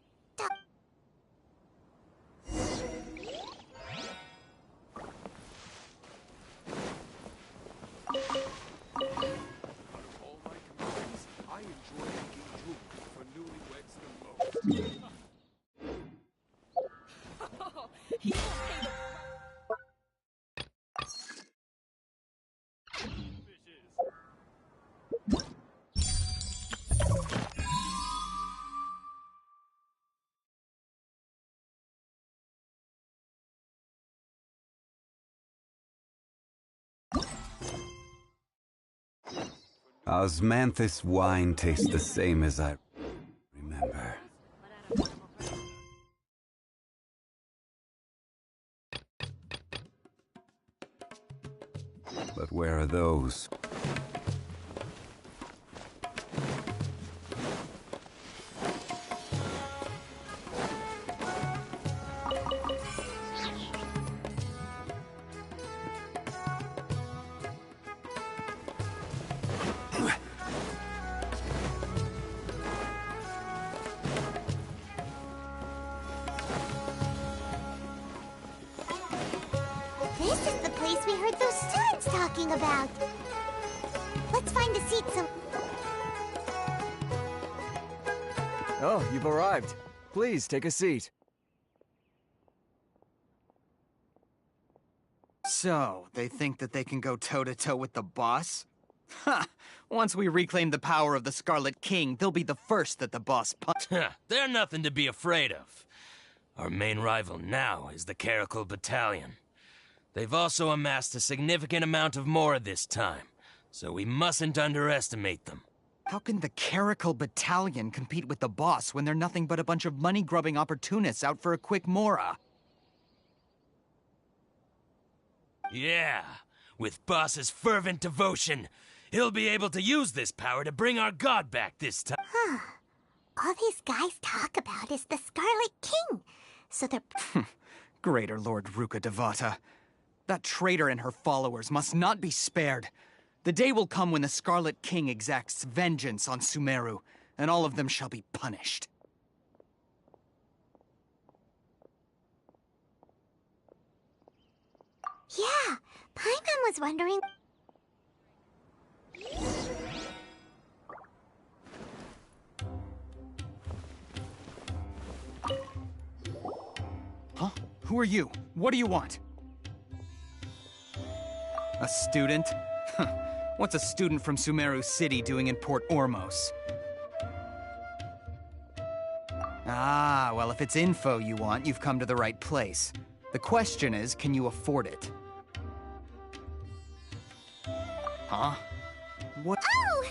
All my commodities, I enjoy making jewelry for newlyweds the most. Osmanthus wine tastes the same as I remember. But where are those? this is the place we heard those students talking about. Let's find a seat some... Oh, you've arrived. Please, take a seat. So, they think that they can go toe-to-toe with the boss? Ha! Once we reclaim the power of the Scarlet King, they'll be the first that the boss punch. They're nothing to be afraid of. Our main rival now is the Caracal Battalion. They've also amassed a significant amount of Mora this time, so we mustn't underestimate them. How can the Caracal Battalion compete with the boss when they're nothing but a bunch of money-grubbing opportunists out for a quick Mora? Yeah, with Boss's fervent devotion, he'll be able to use this power to bring our god back this time. Huh. All these guys talk about is the Scarlet King. So they're... Greater Lord Ruka Devata. That traitor and her followers must not be spared. The day will come when the Scarlet King exacts vengeance on Sumeru, and all of them shall be punished. Yeah, Paimon was wondering... Huh? Who are you? What do you want? A student? What's a student from Sumeru City doing in Port Ormos? Ah, well, if it's info you want, you've come to the right place. The question is, can you afford it? Huh? What? Oh!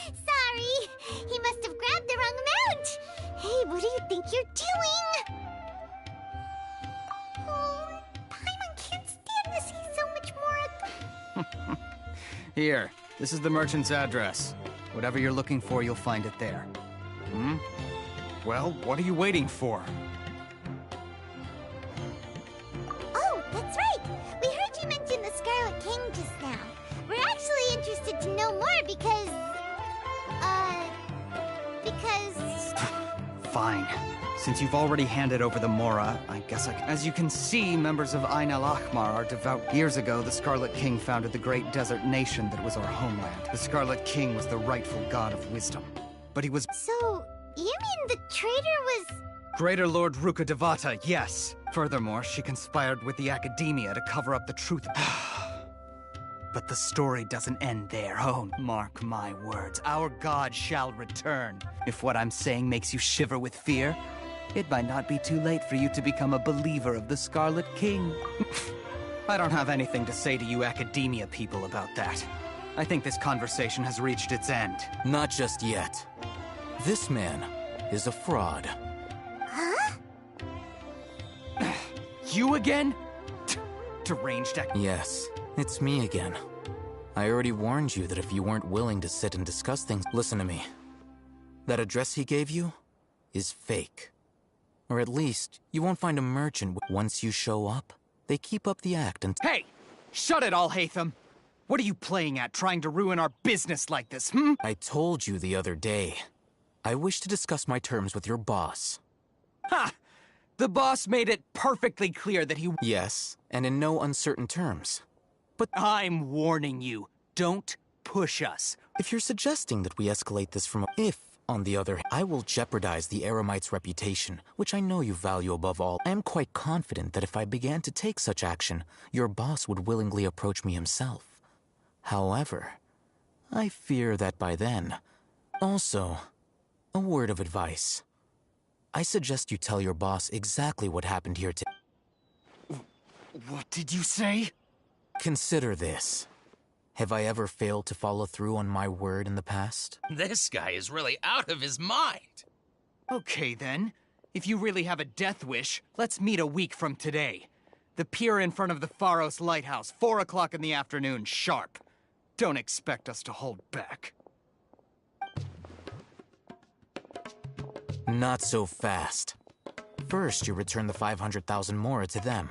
Sorry! He must have grabbed the wrong amount! Hey, what do you think you're doing? Oh, Paimon can't stand to see so much more... Here, this is the merchant's address. Whatever you're looking for, you'll find it there. Hmm? Well, what are you waiting for? Oh, that's right! We heard you mention the Scarlet King just now. We're actually interested to know more because... Fine. Since you've already handed over the Mora, I guess I can... As you can see, members of Ain al-Ahmar are devout. Years ago, the Scarlet King founded the great desert nation that was our homeland. The Scarlet King was the rightful god of wisdom. But he was... So, you mean the traitor was... Greater Lord Ruka Devata, yes. Furthermore, she conspired with the academia to cover up the truth. But the story doesn't end there. Oh, mark my words. Our god shall return. If what I'm saying makes you shiver with fear, it might not be too late for you to become a believer of the Scarlet King. I don't have anything to say to you academia people about that. I think this conversation has reached its end. Not just yet. This man is a fraud. Huh? You again? Deranged Yes, it's me again. I already warned you that if you weren't willing to sit and discuss things... Listen to me. That address he gave you is fake. Or at least, you won't find a merchant. Once you show up, they keep up the act and... Hey! Shut it, Alhaitham! What are you playing at, trying to ruin our business like this, hmm? I told you the other day. I wish to discuss my terms with your boss. Ha! The boss made it perfectly clear that he... Yes, and in no uncertain terms. But I'm warning you, don't push us. If you're suggesting that we escalate this from... If, on the other hand, I will jeopardize the Eremite's reputation, which I know you value above all. I am quite confident that if I began to take such action, your boss would willingly approach me himself. However, I fear that by then... Also, a word of advice. I suggest you tell your boss exactly what happened here today. What did you say? Consider this. Have I ever failed to follow through on my word in the past? This guy is really out of his mind. Okay then. If you really have a death wish, let's meet a week from today. The pier in front of the Pharos Lighthouse, 4 o'clock in the afternoon, sharp. Don't expect us to hold back. Not so fast. First, you return the 500,000 mora to them.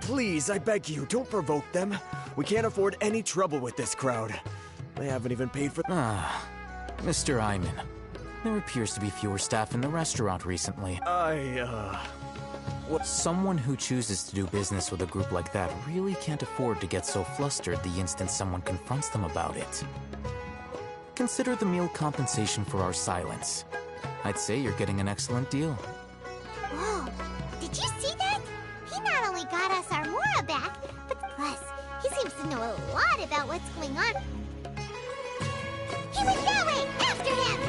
Please, I beg you, don't provoke them. We can't afford any trouble with this crowd. They haven't even paid for... Mr. Iman. There appears to be fewer staff in the restaurant recently. Someone who chooses to do business with a group like that really can't afford to get so flustered the instant someone confronts them about it. Consider the meal compensation for our silence. I'd say you're getting an excellent deal. Whoa, did you see that? He not only got us our Mora back, but plus, he seems to know a lot about what's going on. He went that way! After him!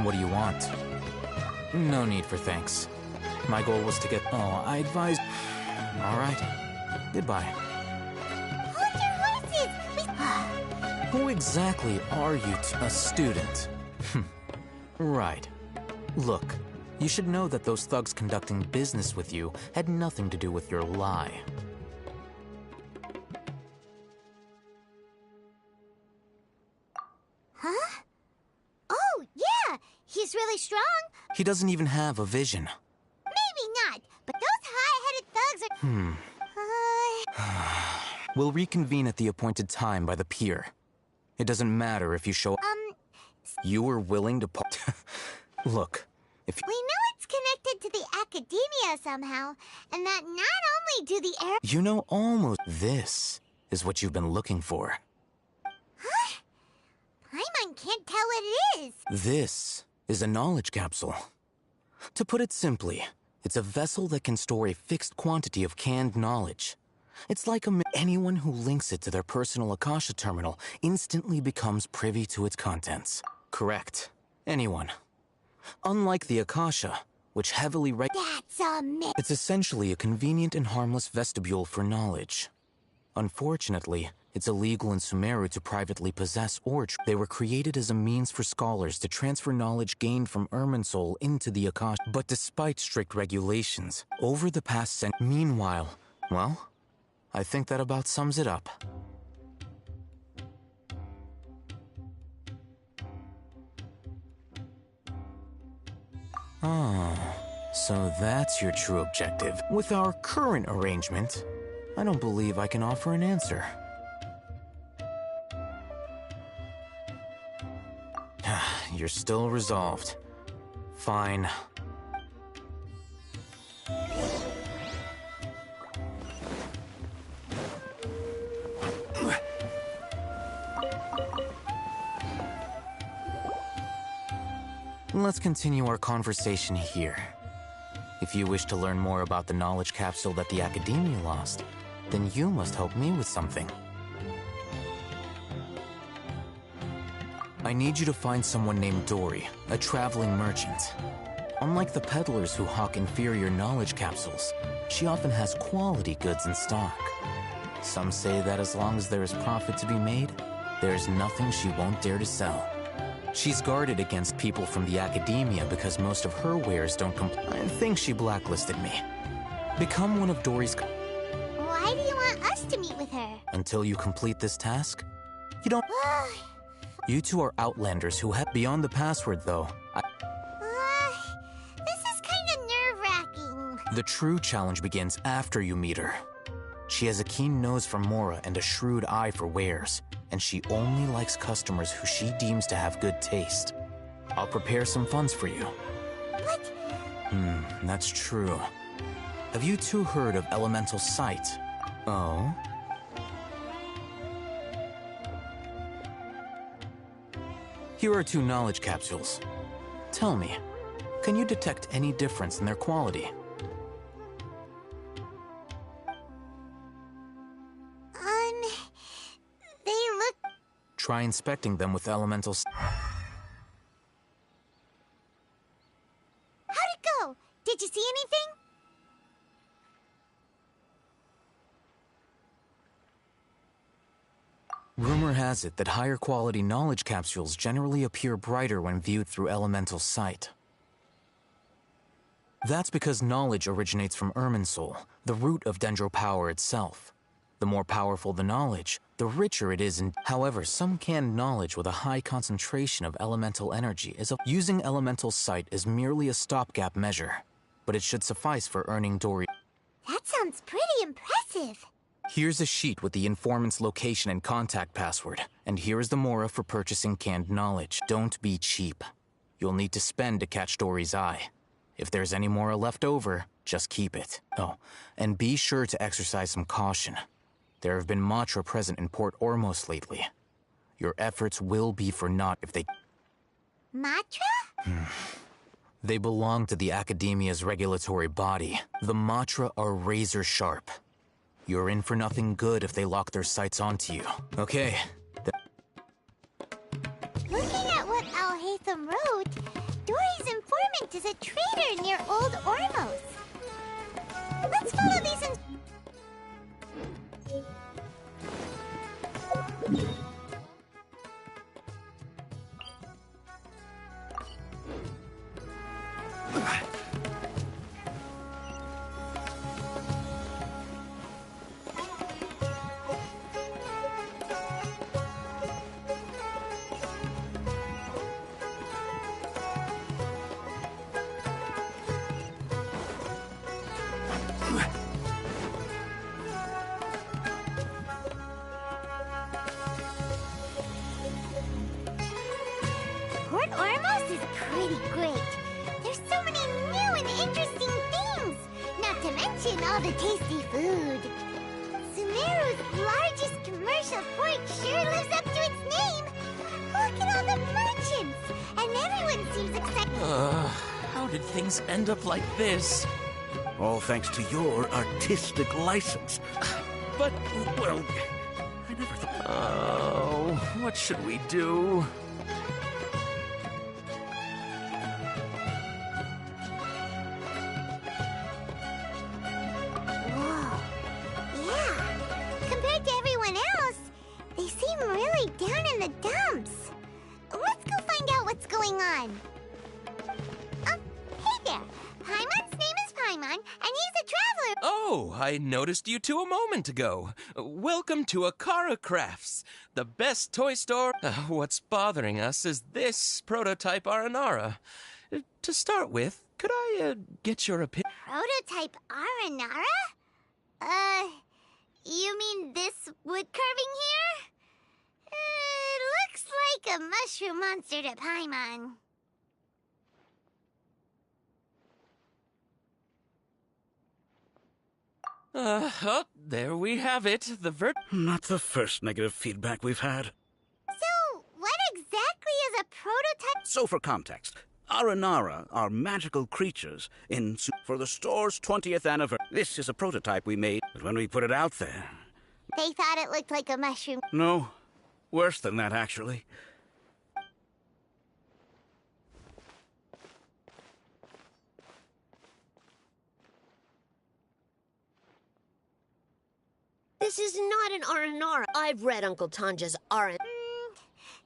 What do you want? No need for thanks. My goal was to get... Oh, I advise... All right. Goodbye. Hold your horses! Who exactly are you a student? Right. Look, you should know that those thugs conducting business with you had nothing to do with your lie. Huh? Oh, yeah! He's really strong. He doesn't even have a vision. Maybe not, but those high-headed thugs are... We'll reconvene at the appointed time by the pier. It doesn't matter if you show... You were willing to... Look, if... We know it's connected to the academia somehow, and that not only do the air... You know almost... This is what you've been looking for. Huh? Paimon can't tell what it is. This is a knowledge capsule. To put it simply, it's a vessel that can store a fixed quantity of canned knowledge. It's like anyone who links it to their personal Akasha terminal instantly becomes privy to its contents. Correct. Anyone. Unlike the Akasha, which heavily That's a myth. It's essentially a convenient and harmless vestibule for knowledge. Unfortunately, it's illegal in Sumeru to privately possess or... They were created as a means for scholars to transfer knowledge gained from Irminsul into the Akasha. But despite strict regulations, over the past century... Meanwhile, well, I think that about sums it up. So that's your true objective. With our current arrangement, I don't believe I can offer an answer. You're still resolved. Fine. Let's continue our conversation here. If you wish to learn more about the knowledge capsule that the Academia lost, then you must help me with something. I need you to find someone named Dory, a traveling merchant. Unlike the peddlers who hawk inferior knowledge capsules, she often has quality goods in stock. Some say that as long as there is profit to be made, there is nothing she won't dare to sell. She's guarded against people from the academia because most of her wares don't I think she blacklisted me. Become one of Dory's... Why do you want us to meet with her? Until you complete this task, you don't... You two are outlanders who have... Beyond the password, though, This is kind of nerve-wracking. the true challenge begins after you meet her. She has a keen nose for Mora and a shrewd eye for wares, and she only likes customers who she deems to have good taste. I'll prepare some funds for you. What? That's true. Have you two heard of elemental sight? Oh? Here are 2 knowledge capsules. Tell me, can you detect any difference in their quality? They look... Try inspecting them with elemental How'd it go? Did you see anything? Rumor has it that higher quality knowledge capsules generally appear brighter when viewed through elemental sight. That's because knowledge originates from Irminsul, the root of Dendro power itself. The more powerful the knowledge, the richer it is in... However, some canned knowledge with a high concentration of elemental energy is using elemental sight is merely a stopgap measure, but it should suffice for earning Dory. That sounds pretty impressive. Here's a sheet with the informant's location and contact password, and here is the Mora for purchasing canned knowledge. Don't be cheap. You'll need to spend to catch Dory's eye. If there's any Mora left over, just keep it. Oh, and be sure to exercise some caution. There have been Matra present in Port Ormos lately. Your efforts will be for naught if they... Matra? They belong to the Academia's regulatory body. The Matra are razor sharp. You're in for nothing good if they lock their sights onto you. Okay. Looking at what Al-Haytham wrote, Dory's informant is a traitor near Old Ormos. Let's follow these Port Ormos is pretty great. There's so many new and interesting things, not to mention all the tasty food. Sumeru's largest commercial port sure lives up to its name. Look at all the merchants, and everyone seems excited. How did things end up like this? All thanks to your artistic license. But, well, I never thought... Oh, what should we do? Compared to everyone else, they seem really down in the dumps. Let's go find out what's going on. Hey there. Paimon's name is Paimon, and he's a traveler. Oh, I noticed you two a moment ago. Welcome to Akara Crafts, the best toy store. What's bothering us is this prototype Aranara. To start with, could I get your opinion? Prototype Aranara? You mean this wood carving here? It looks like a mushroom monster to Paimon. Oh, there we have it. Not the first negative feedback we've had. So, what exactly is a prototype? So for context, Aranara are magical creatures for the store's 20th anniversary. This is a prototype we made, but when we put it out there... They thought it looked like a mushroom. No, worse than that, actually. This is not an Aranara. I've read Uncle Tanja's Aran.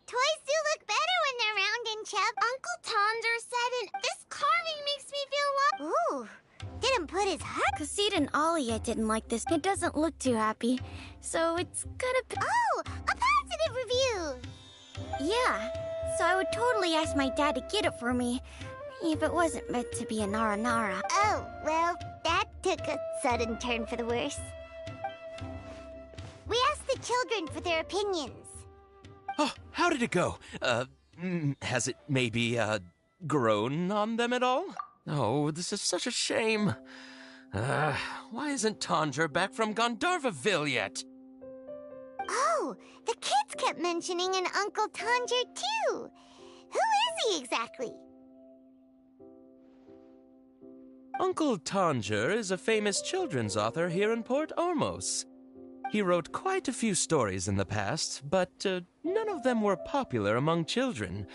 Toys do look better when they're round and chub. Uncle Tonder said this carving makes me feel Ooh, didn't put his heart. Kassid and Alia didn't like this. It doesn't look too happy. So it's gonna be... Oh, a positive review! Yeah, so I would totally ask my dad to get it for me, if it wasn't meant to be a Nara. Oh, well, that took a sudden turn for the worse. We asked the children for their opinions. Oh, how did it go? Has it maybe, grown on them at all? Oh, this is such a shame. Why isn't Tanger back from Gandharvaville yet? Oh, the kids kept mentioning an Uncle Tanger, too. Who is he exactly? Uncle Tanger is a famous children's author here in Port Ormos. He wrote quite a few stories in the past, but none of them were popular among children.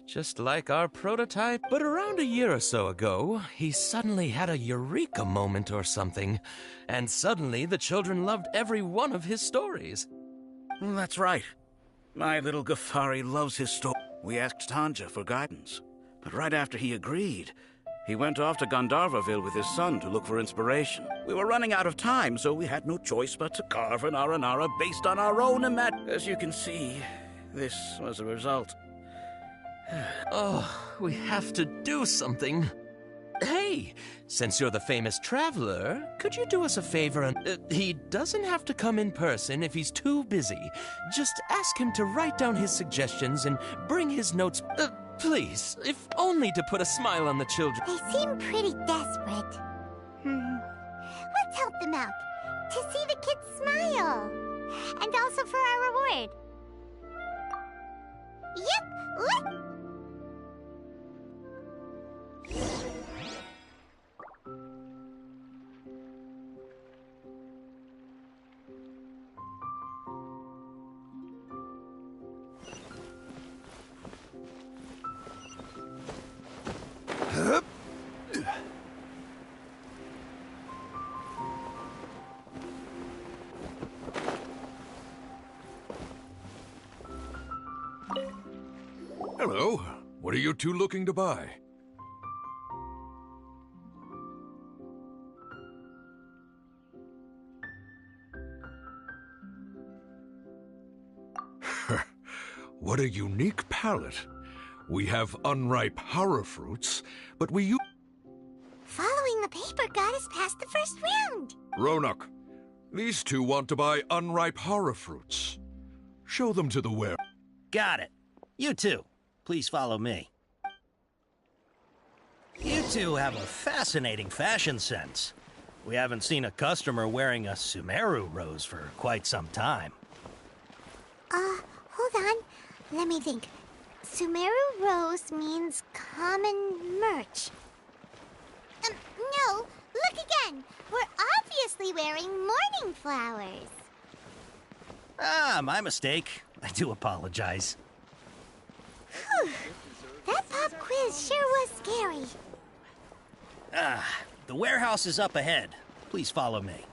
Just like our prototype. But around a year or so ago, he suddenly had a eureka moment or something, and suddenly the children loved every one of his stories. That's right. My little Ghaffari loves his story. We asked Tanja for guidance, but right after he agreed, he went off to Gandharvaville with his son to look for inspiration. We were running out of time, so we had no choice but to carve an Aranara based on our own As you can see, this was the result. Oh, we have to do something. Hey, since you're the famous traveler, could you do us a favor and... he doesn't have to come in person if he's too busy. Just ask him to write down his suggestions and bring his notes... please, if only to put a smile on the children. They seem pretty desperate. Let's help them out. To see the kids smile. And also for our reward. Yep, Hello. What are you two looking to buy? What a unique palette. We have unripe horror fruits, but we use... Following the paper got us past the first round. Ronak, these two want to buy unripe horror fruits. Show them to the wearer. Got it. You two, please follow me. You two have a fascinating fashion sense. We haven't seen a customer wearing a Sumeru rose for quite some time. Hold on. Let me think. Sumeru rose means common merch. No, look again. We're obviously wearing morning flowers. Ah, my mistake. I do apologize. Whew. That pop quiz sure was scary. The warehouse is up ahead. Please follow me.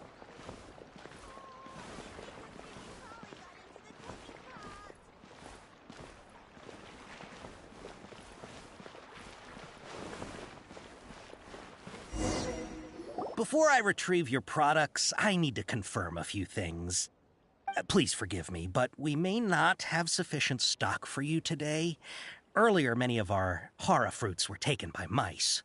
Before I retrieve your products, I need to confirm a few things. Please forgive me, but we may not have sufficient stock for you today. Earlier, many of our hara fruits were taken by mice.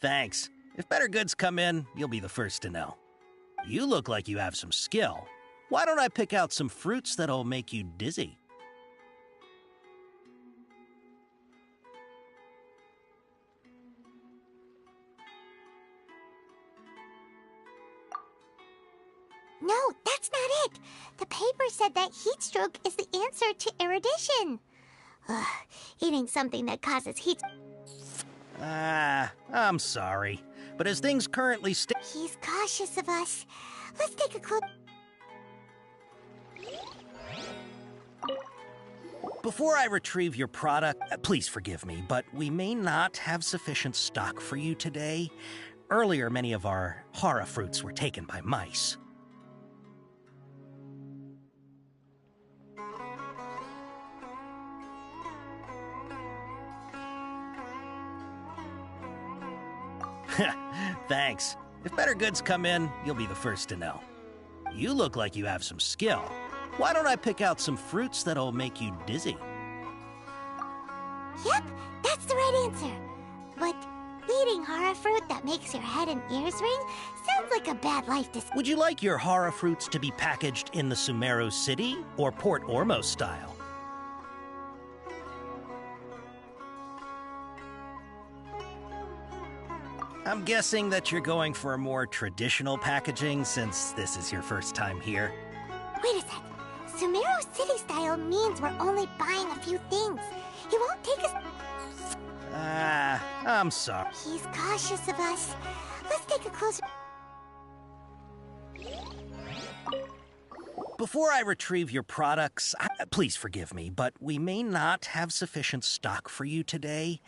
Thanks. If better goods come in, you'll be the first to know. You look like you have some skill. Why don't I pick out some fruits that'll make you dizzy? No, that's not it. The paper said that heat stroke is the answer to erudition. Eating something that causes heat... I'm sorry. But as things currently stand... He's cautious of us. Let's take a close... Before I retrieve your product, please forgive me, but we may not have sufficient stock for you today. Earlier, many of our hara fruits were taken by mice. Thanks. If better goods come in, you'll be the first to know. You look like you have some skill. Why don't I pick out some fruits that'll make you dizzy? Yep, that's the right answer. But eating hara fruit that makes your head and ears ring sounds like a bad life decision. Would you like your hara fruits to be packaged in the Sumeru City or Port Ormos style? I'm guessing that you're going for a more traditional packaging since this is your first time here. Wait a sec. Sumeru City style means we're only buying a few things. He won't take us... I'm sorry. He's cautious of us. Let's take a closer... Before I retrieve your products, please forgive me, but we may not have sufficient stock for you today.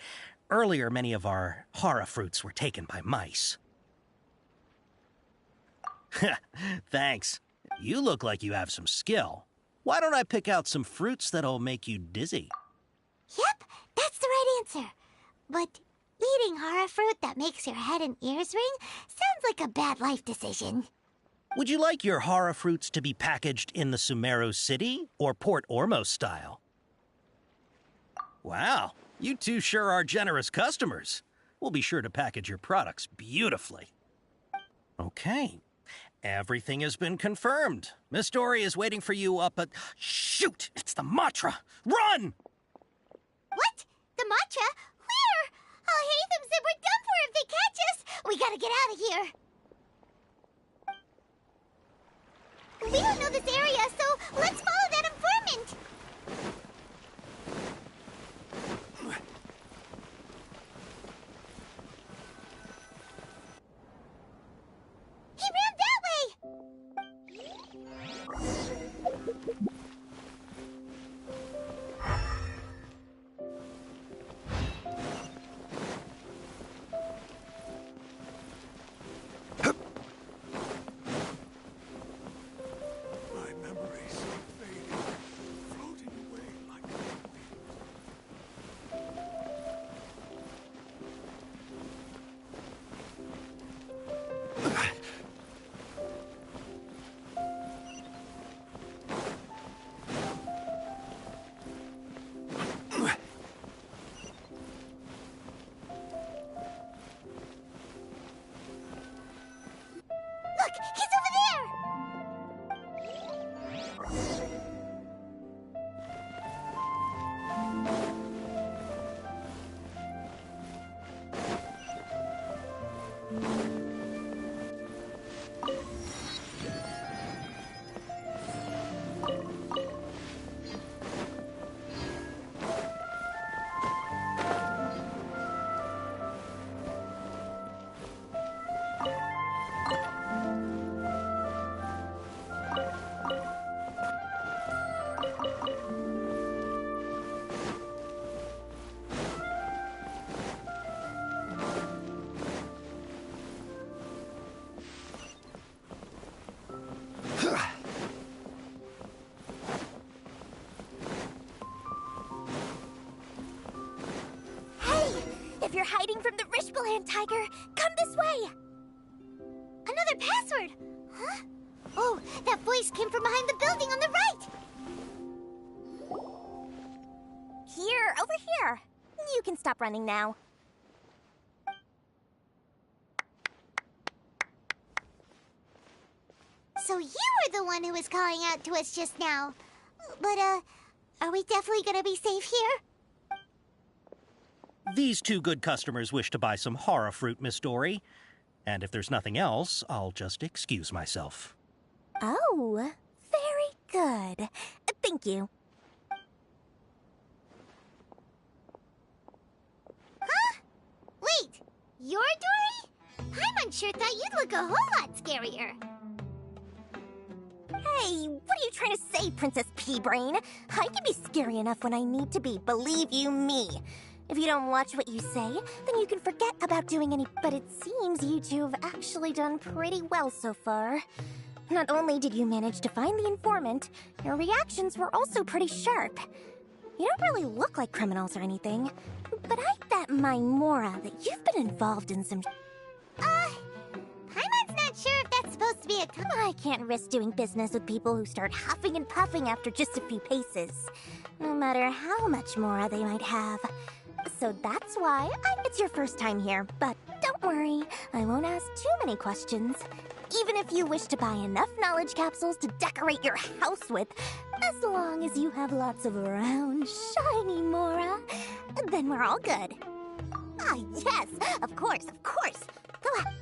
Earlier, many of our hara fruits were taken by mice. Thanks. You look like you have some skill. Why don't I pick out some fruits that'll make you dizzy? Yep, that's the right answer. But eating hara fruit that makes your head and ears ring sounds like a bad life decision. Would you like your hara fruits to be packaged in the Sumeru City or Port Ormos style? Wow, you two sure are generous customers. We'll be sure to package your products beautifully. Okay, everything has been confirmed. Miss Dory is waiting for you up at... Shoot! It's the Matra! Run! What? The Matcha? Where? Oh, Hatham said we're done for if they catch us. We gotta get out of here. We don't know this area, so let's follow that informant. He ran that way! Look, he's over there! If you're hiding from the Rishbaland tiger, come this way! Another password! Huh? Oh, that voice came from behind the building on the right! Here, over here. You can stop running now. So you were the one who was calling out to us just now. But, are we definitely gonna be safe here? These two good customers wish to buy some hara fruit, Miss Dory. And if there's nothing else, I'll just excuse myself. Oh, very good. Thank you. Huh? Wait, you're Dory? Paimon sure thought you'd look a whole lot scarier. Hey, what are you trying to say, Princess Pea-Brain? I can be scary enough when I need to be, believe you me. If you don't watch what you say, then you can forget about doing any... But it seems you two have actually done pretty well so far. Not only did you manage to find the informant, your reactions were also pretty sharp. You don't really look like criminals or anything, but I bet my Mora that you've been involved in some... Paimon's not sure if that's supposed to be a... I can't risk doing business with people who start huffing and puffing after just a few paces, no matter how much Mora they might have. So that's why it's your first time here, but don't worry, I won't ask too many questions. Even if you wish to buy enough knowledge capsules to decorate your house with, as long as you have lots of round, shiny Mora, then we're all good. Ah, yes, of course. Go ahead.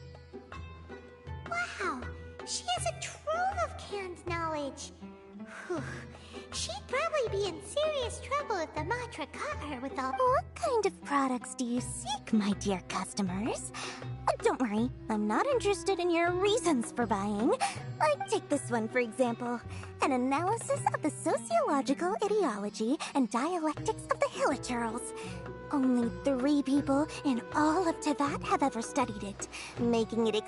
Wow, she has a trove of canned knowledge. Whew. She'd probably be in serious trouble if the Matra caught her with all... What kind of products do you seek, my dear customers? Don't worry, I'm not interested in your reasons for buying. Like, take this one, for example. An analysis of the sociological ideology and dialectics of the Hilichurls. Only 3 people in all of Teyvat have ever studied it, making it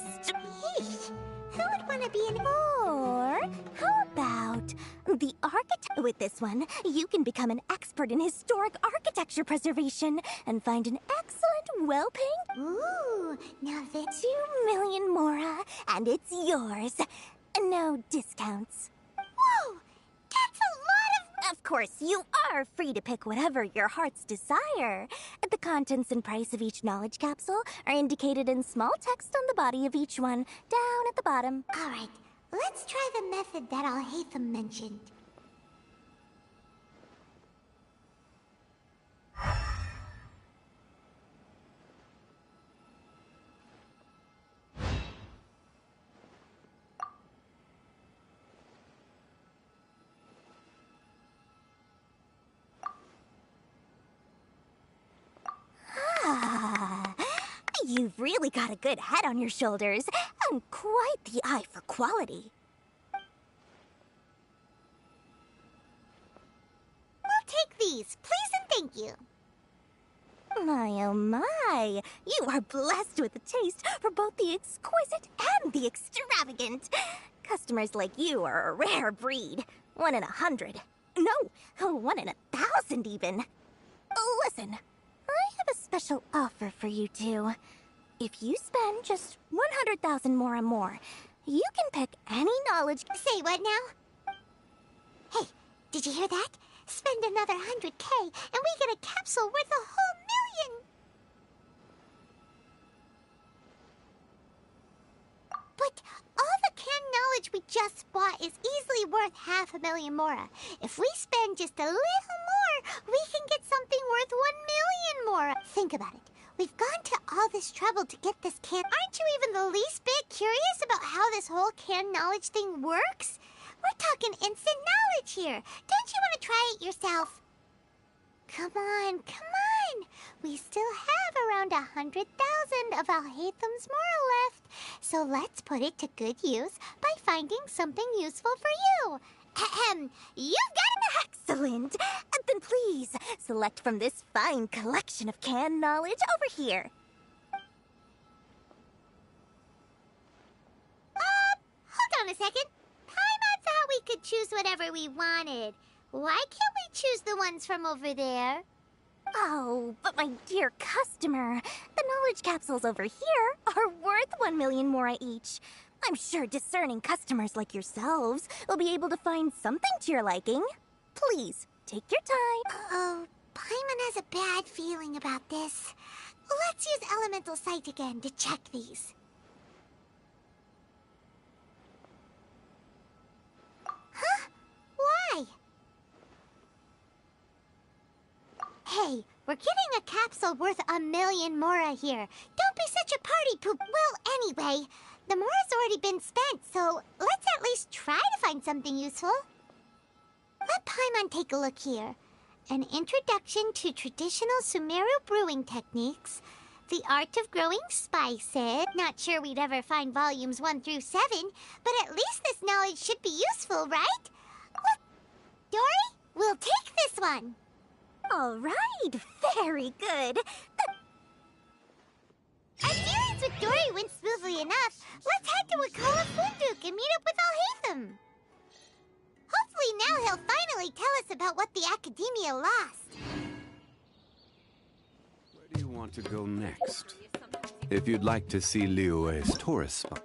Who would want to be an... Or how about the architect? With this one, you can become an expert in historic architecture preservation and find an excellent, well-paying... Ooh, now that's... 2 million Mora, and it's yours. No discounts. Whoa, that's a lot of... Of course, you are free to pick whatever your heart's desire. The contents and price of each knowledge capsule are indicated in small text on the body of each one, down at the bottom. All right, let's try the method that Alhaitham mentioned. You've really got a good head on your shoulders, and quite the eye for quality. We'll take these, please and thank you. My, oh my, you are blessed with a taste for both the exquisite and the extravagant. Customers like you are a rare breed. 1 in 100. No, 1 in 1,000 even. Listen, I have a special offer for you two. If you spend just 100,000 more, you can pick any knowledge... Say what now? Hey, did you hear that? Spend another 100K and we get a capsule worth a whole million! But all the canned knowledge we just bought is easily worth 500,000 Mora. If we spend just a little more, we can get something worth 1 million Mora. Think about it. We've gone to all this trouble to get this can... Aren't you even the least bit curious about how this whole canned knowledge thing works? We're talking instant knowledge here. Don't you want to try it yourself? Come on. We still have around 100,000 of Alhaitham's Mora left. So let's put it to good use by finding something useful for you. Ahem. You've got it. Excellent. Then please, select from this fine collection of canned knowledge over here. Hold on a second. Paimon thought we could choose whatever we wanted. Why can't we choose the ones from over there? Oh, but my dear customer, the knowledge capsules over here are worth 1 million Mora each. I'm sure discerning customers like yourselves will be able to find something to your liking. Please, take your time. Uh-oh, Paimon has a bad feeling about this. Let's use Elemental Sight again to check these. Huh? Why? Hey, we're getting a capsule worth 1 million Mora here. Don't be such a party poop. Well, anyway, the Mora's already been spent, so let's at least try to find something useful. Let Paimon take a look here. An introduction to traditional Sumeru brewing techniques. The art of growing spices. Not sure we'd ever find volumes 1 through 7, but at least this knowledge should be useful, right? Dory? We'll take this one. All right, very good. Our dealings with Dory went smoothly enough. Let's head to Wakala Funduk and meet up with Alhaitham. Hopefully now he'll finally tell us about what the Academia lost. Where do you want to go next? If you'd like to see Liyue's tourist spot.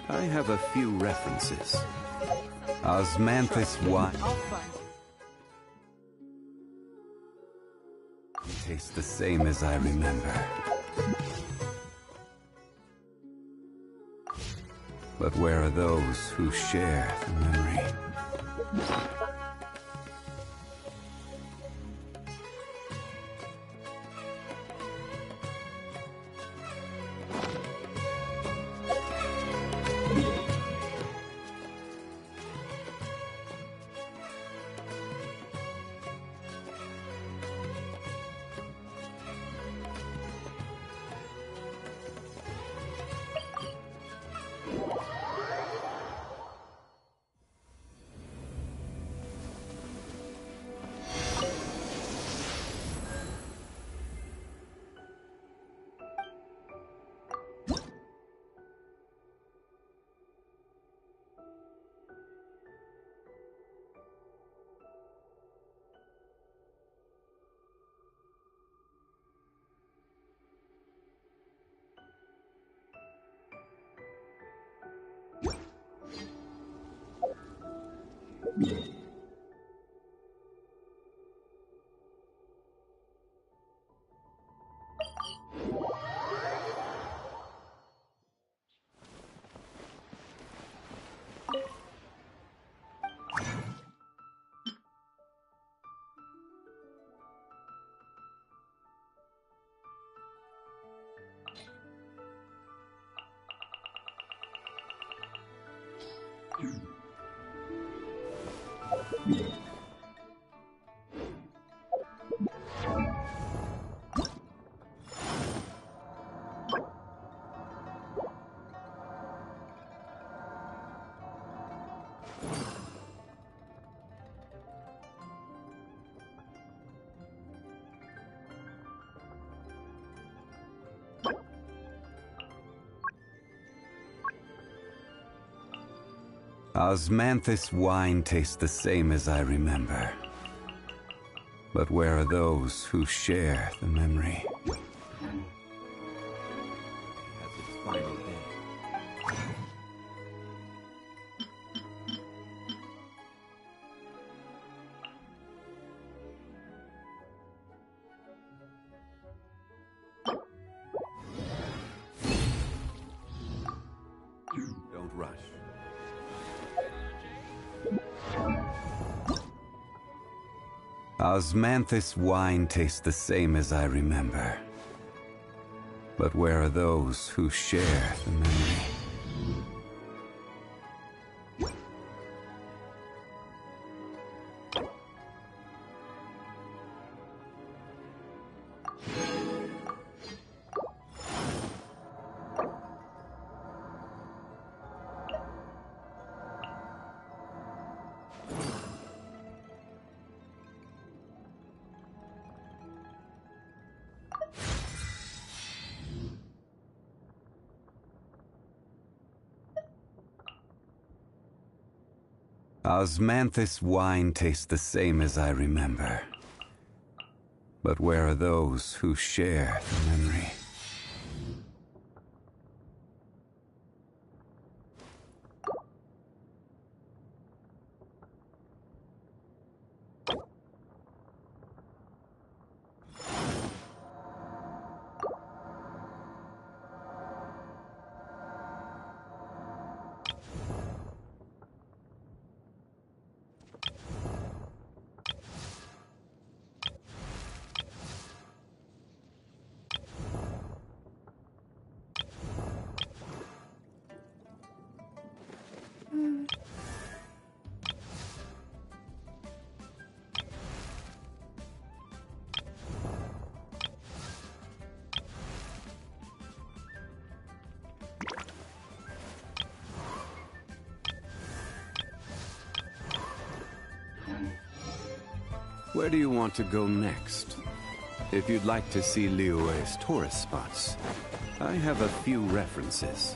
I have a few references. Osmanthus wine tastes the same as I remember. But where are those who share the memory? Osmanthus wine tastes the same as I remember. But where are those who share the memory? Has its final day. Don't rush. Osmanthus wine tastes the same as I remember. But where are those who share the memory? Osmanthus wine tastes the same as I remember. But where are those who share the memory? Where do you want to go next? If you'd like to see Liyue's tourist spots, I have a few references.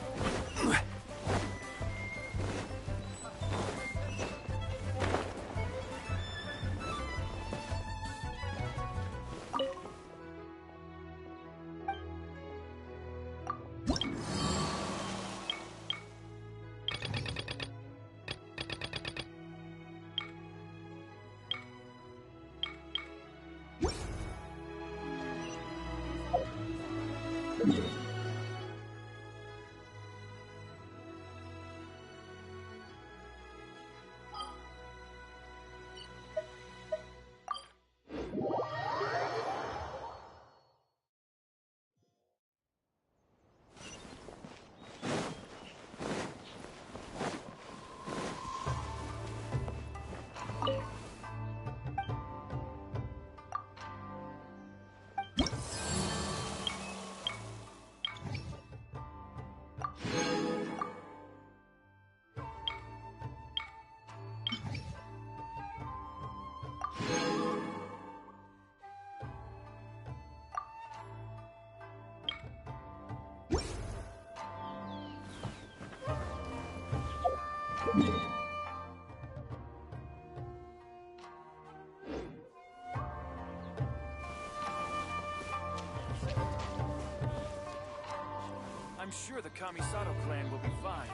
I'm sure the Kamisato clan will be fine.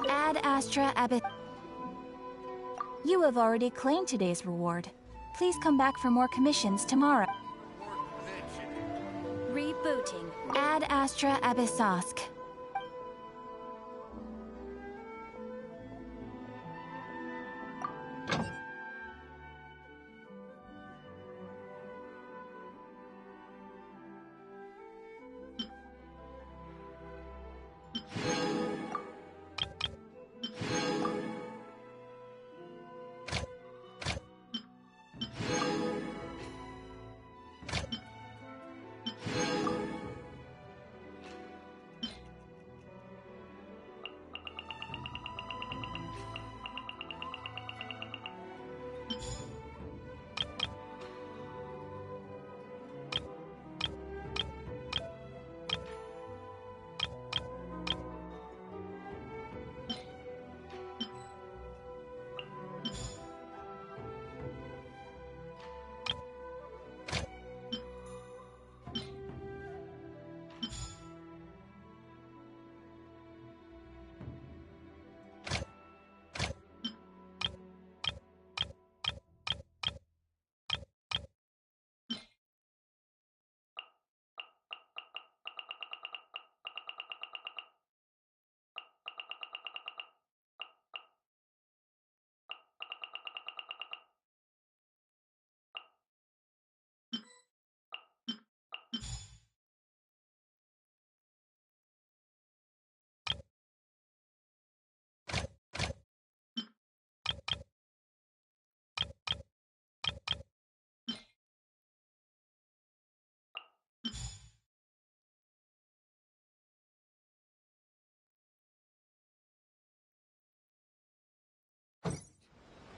Ad Astra Abbot. You have already claimed today's reward. Please come back for more commissions tomorrow. Rebooting. Ad Astra Abyssosk.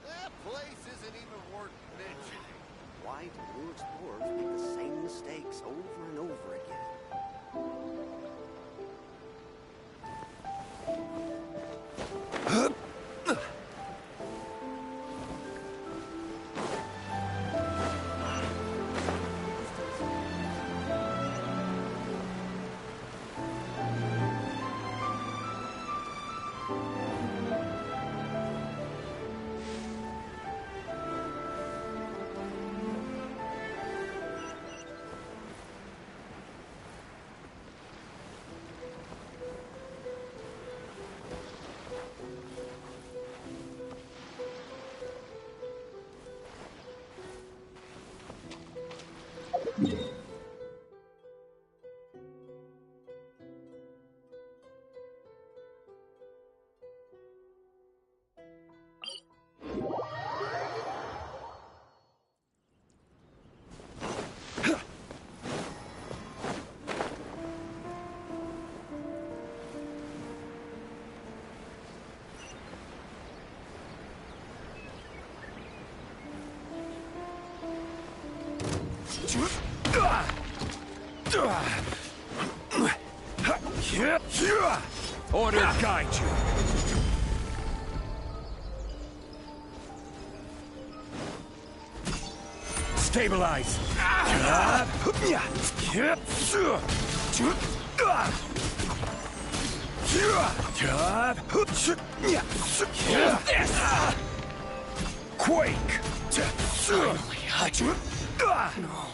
That place isn't even worth mentioning. Why do new explorers make the same mistakes over and over again? Order guide you. Stabilize. Quake. No.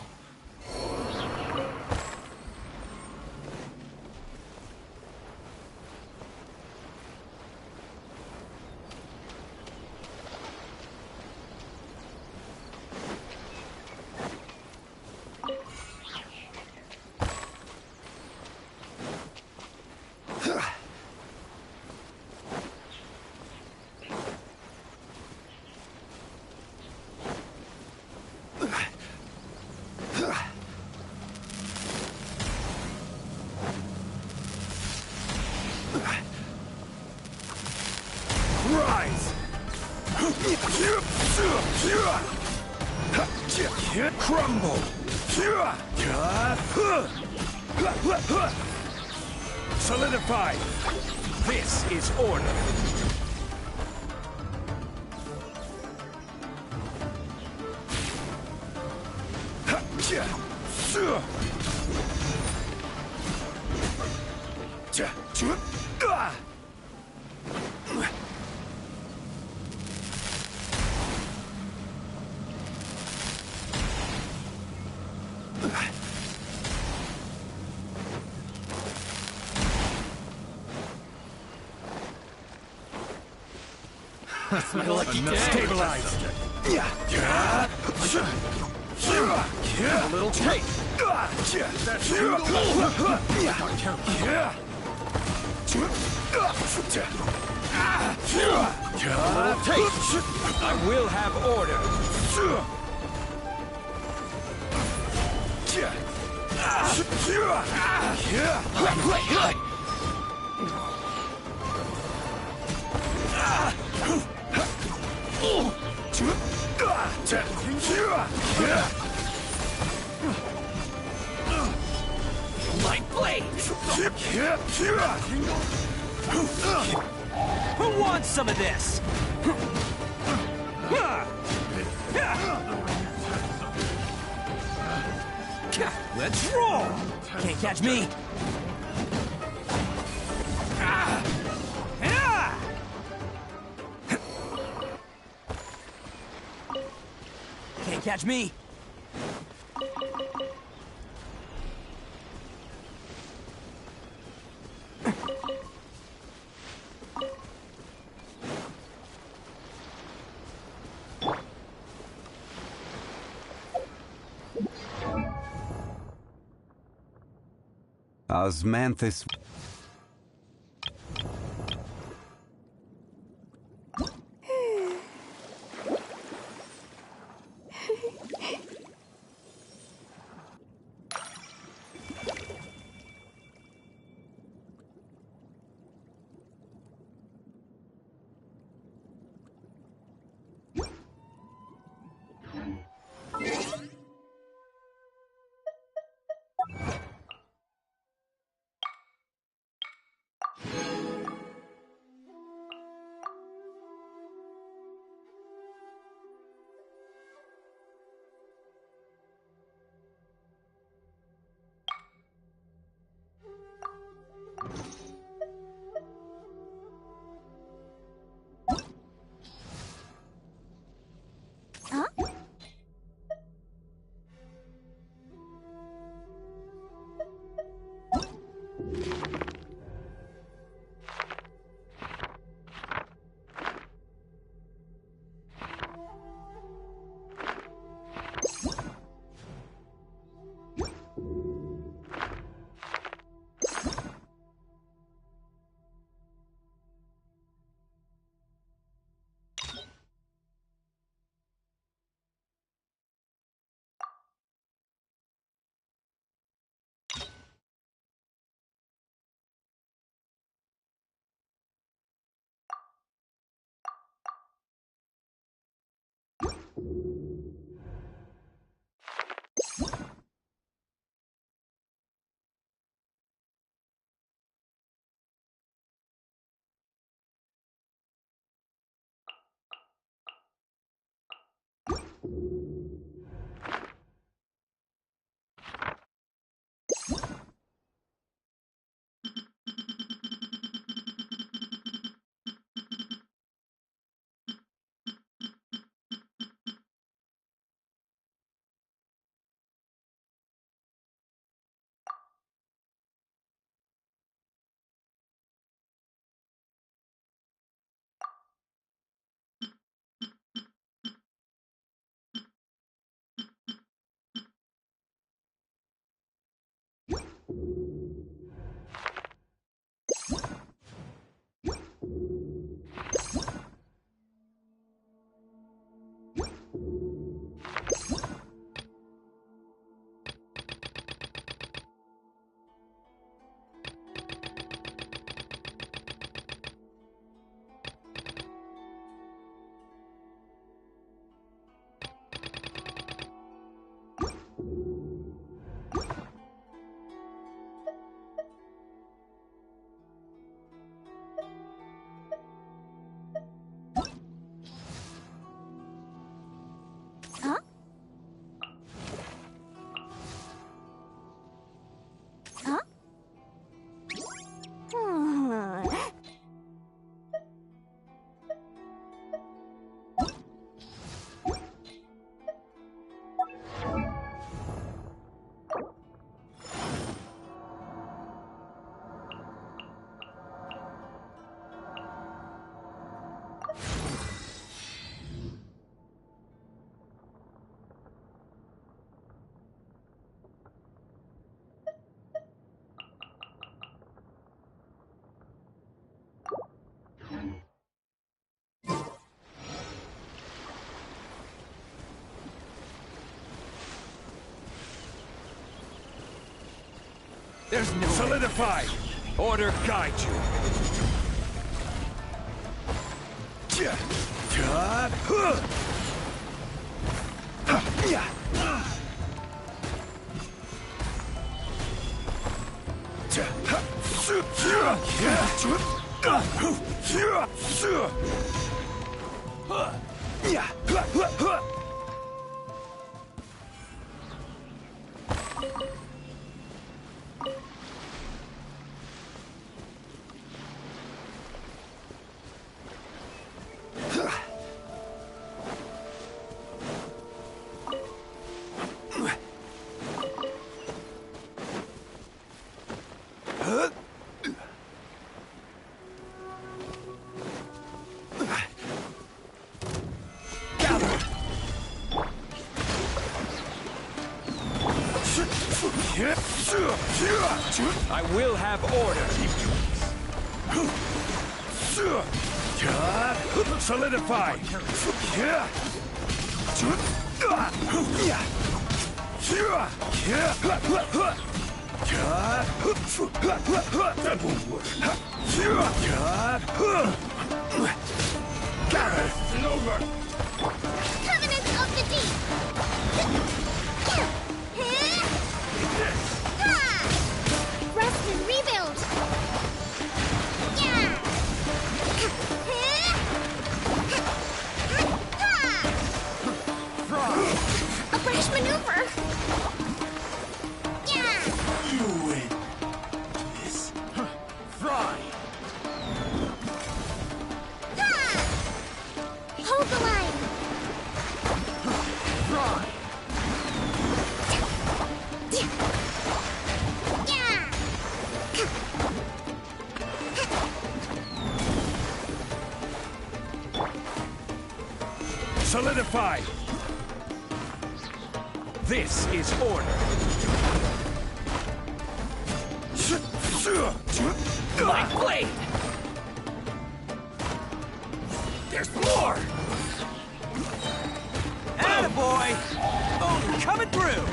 Rise! Crumble! Solidify! This is order! That's my lucky day. Stabilize! A little taste. That's a little taste. I will have order! Light blade. Who wants some of this? Let's roll! Can't catch me! Can't catch me! Osmanthus. There's no Solidify! Order guide you! I will have order. Solidify. That won't work. Gather. It's over. Covenant of the Deep! Rest and rebuild! A brash maneuver! You win. This. Fry. Hold the line! Fry. Solidify! This is order. My blade! There's more! Attaboy! Oh, coming through!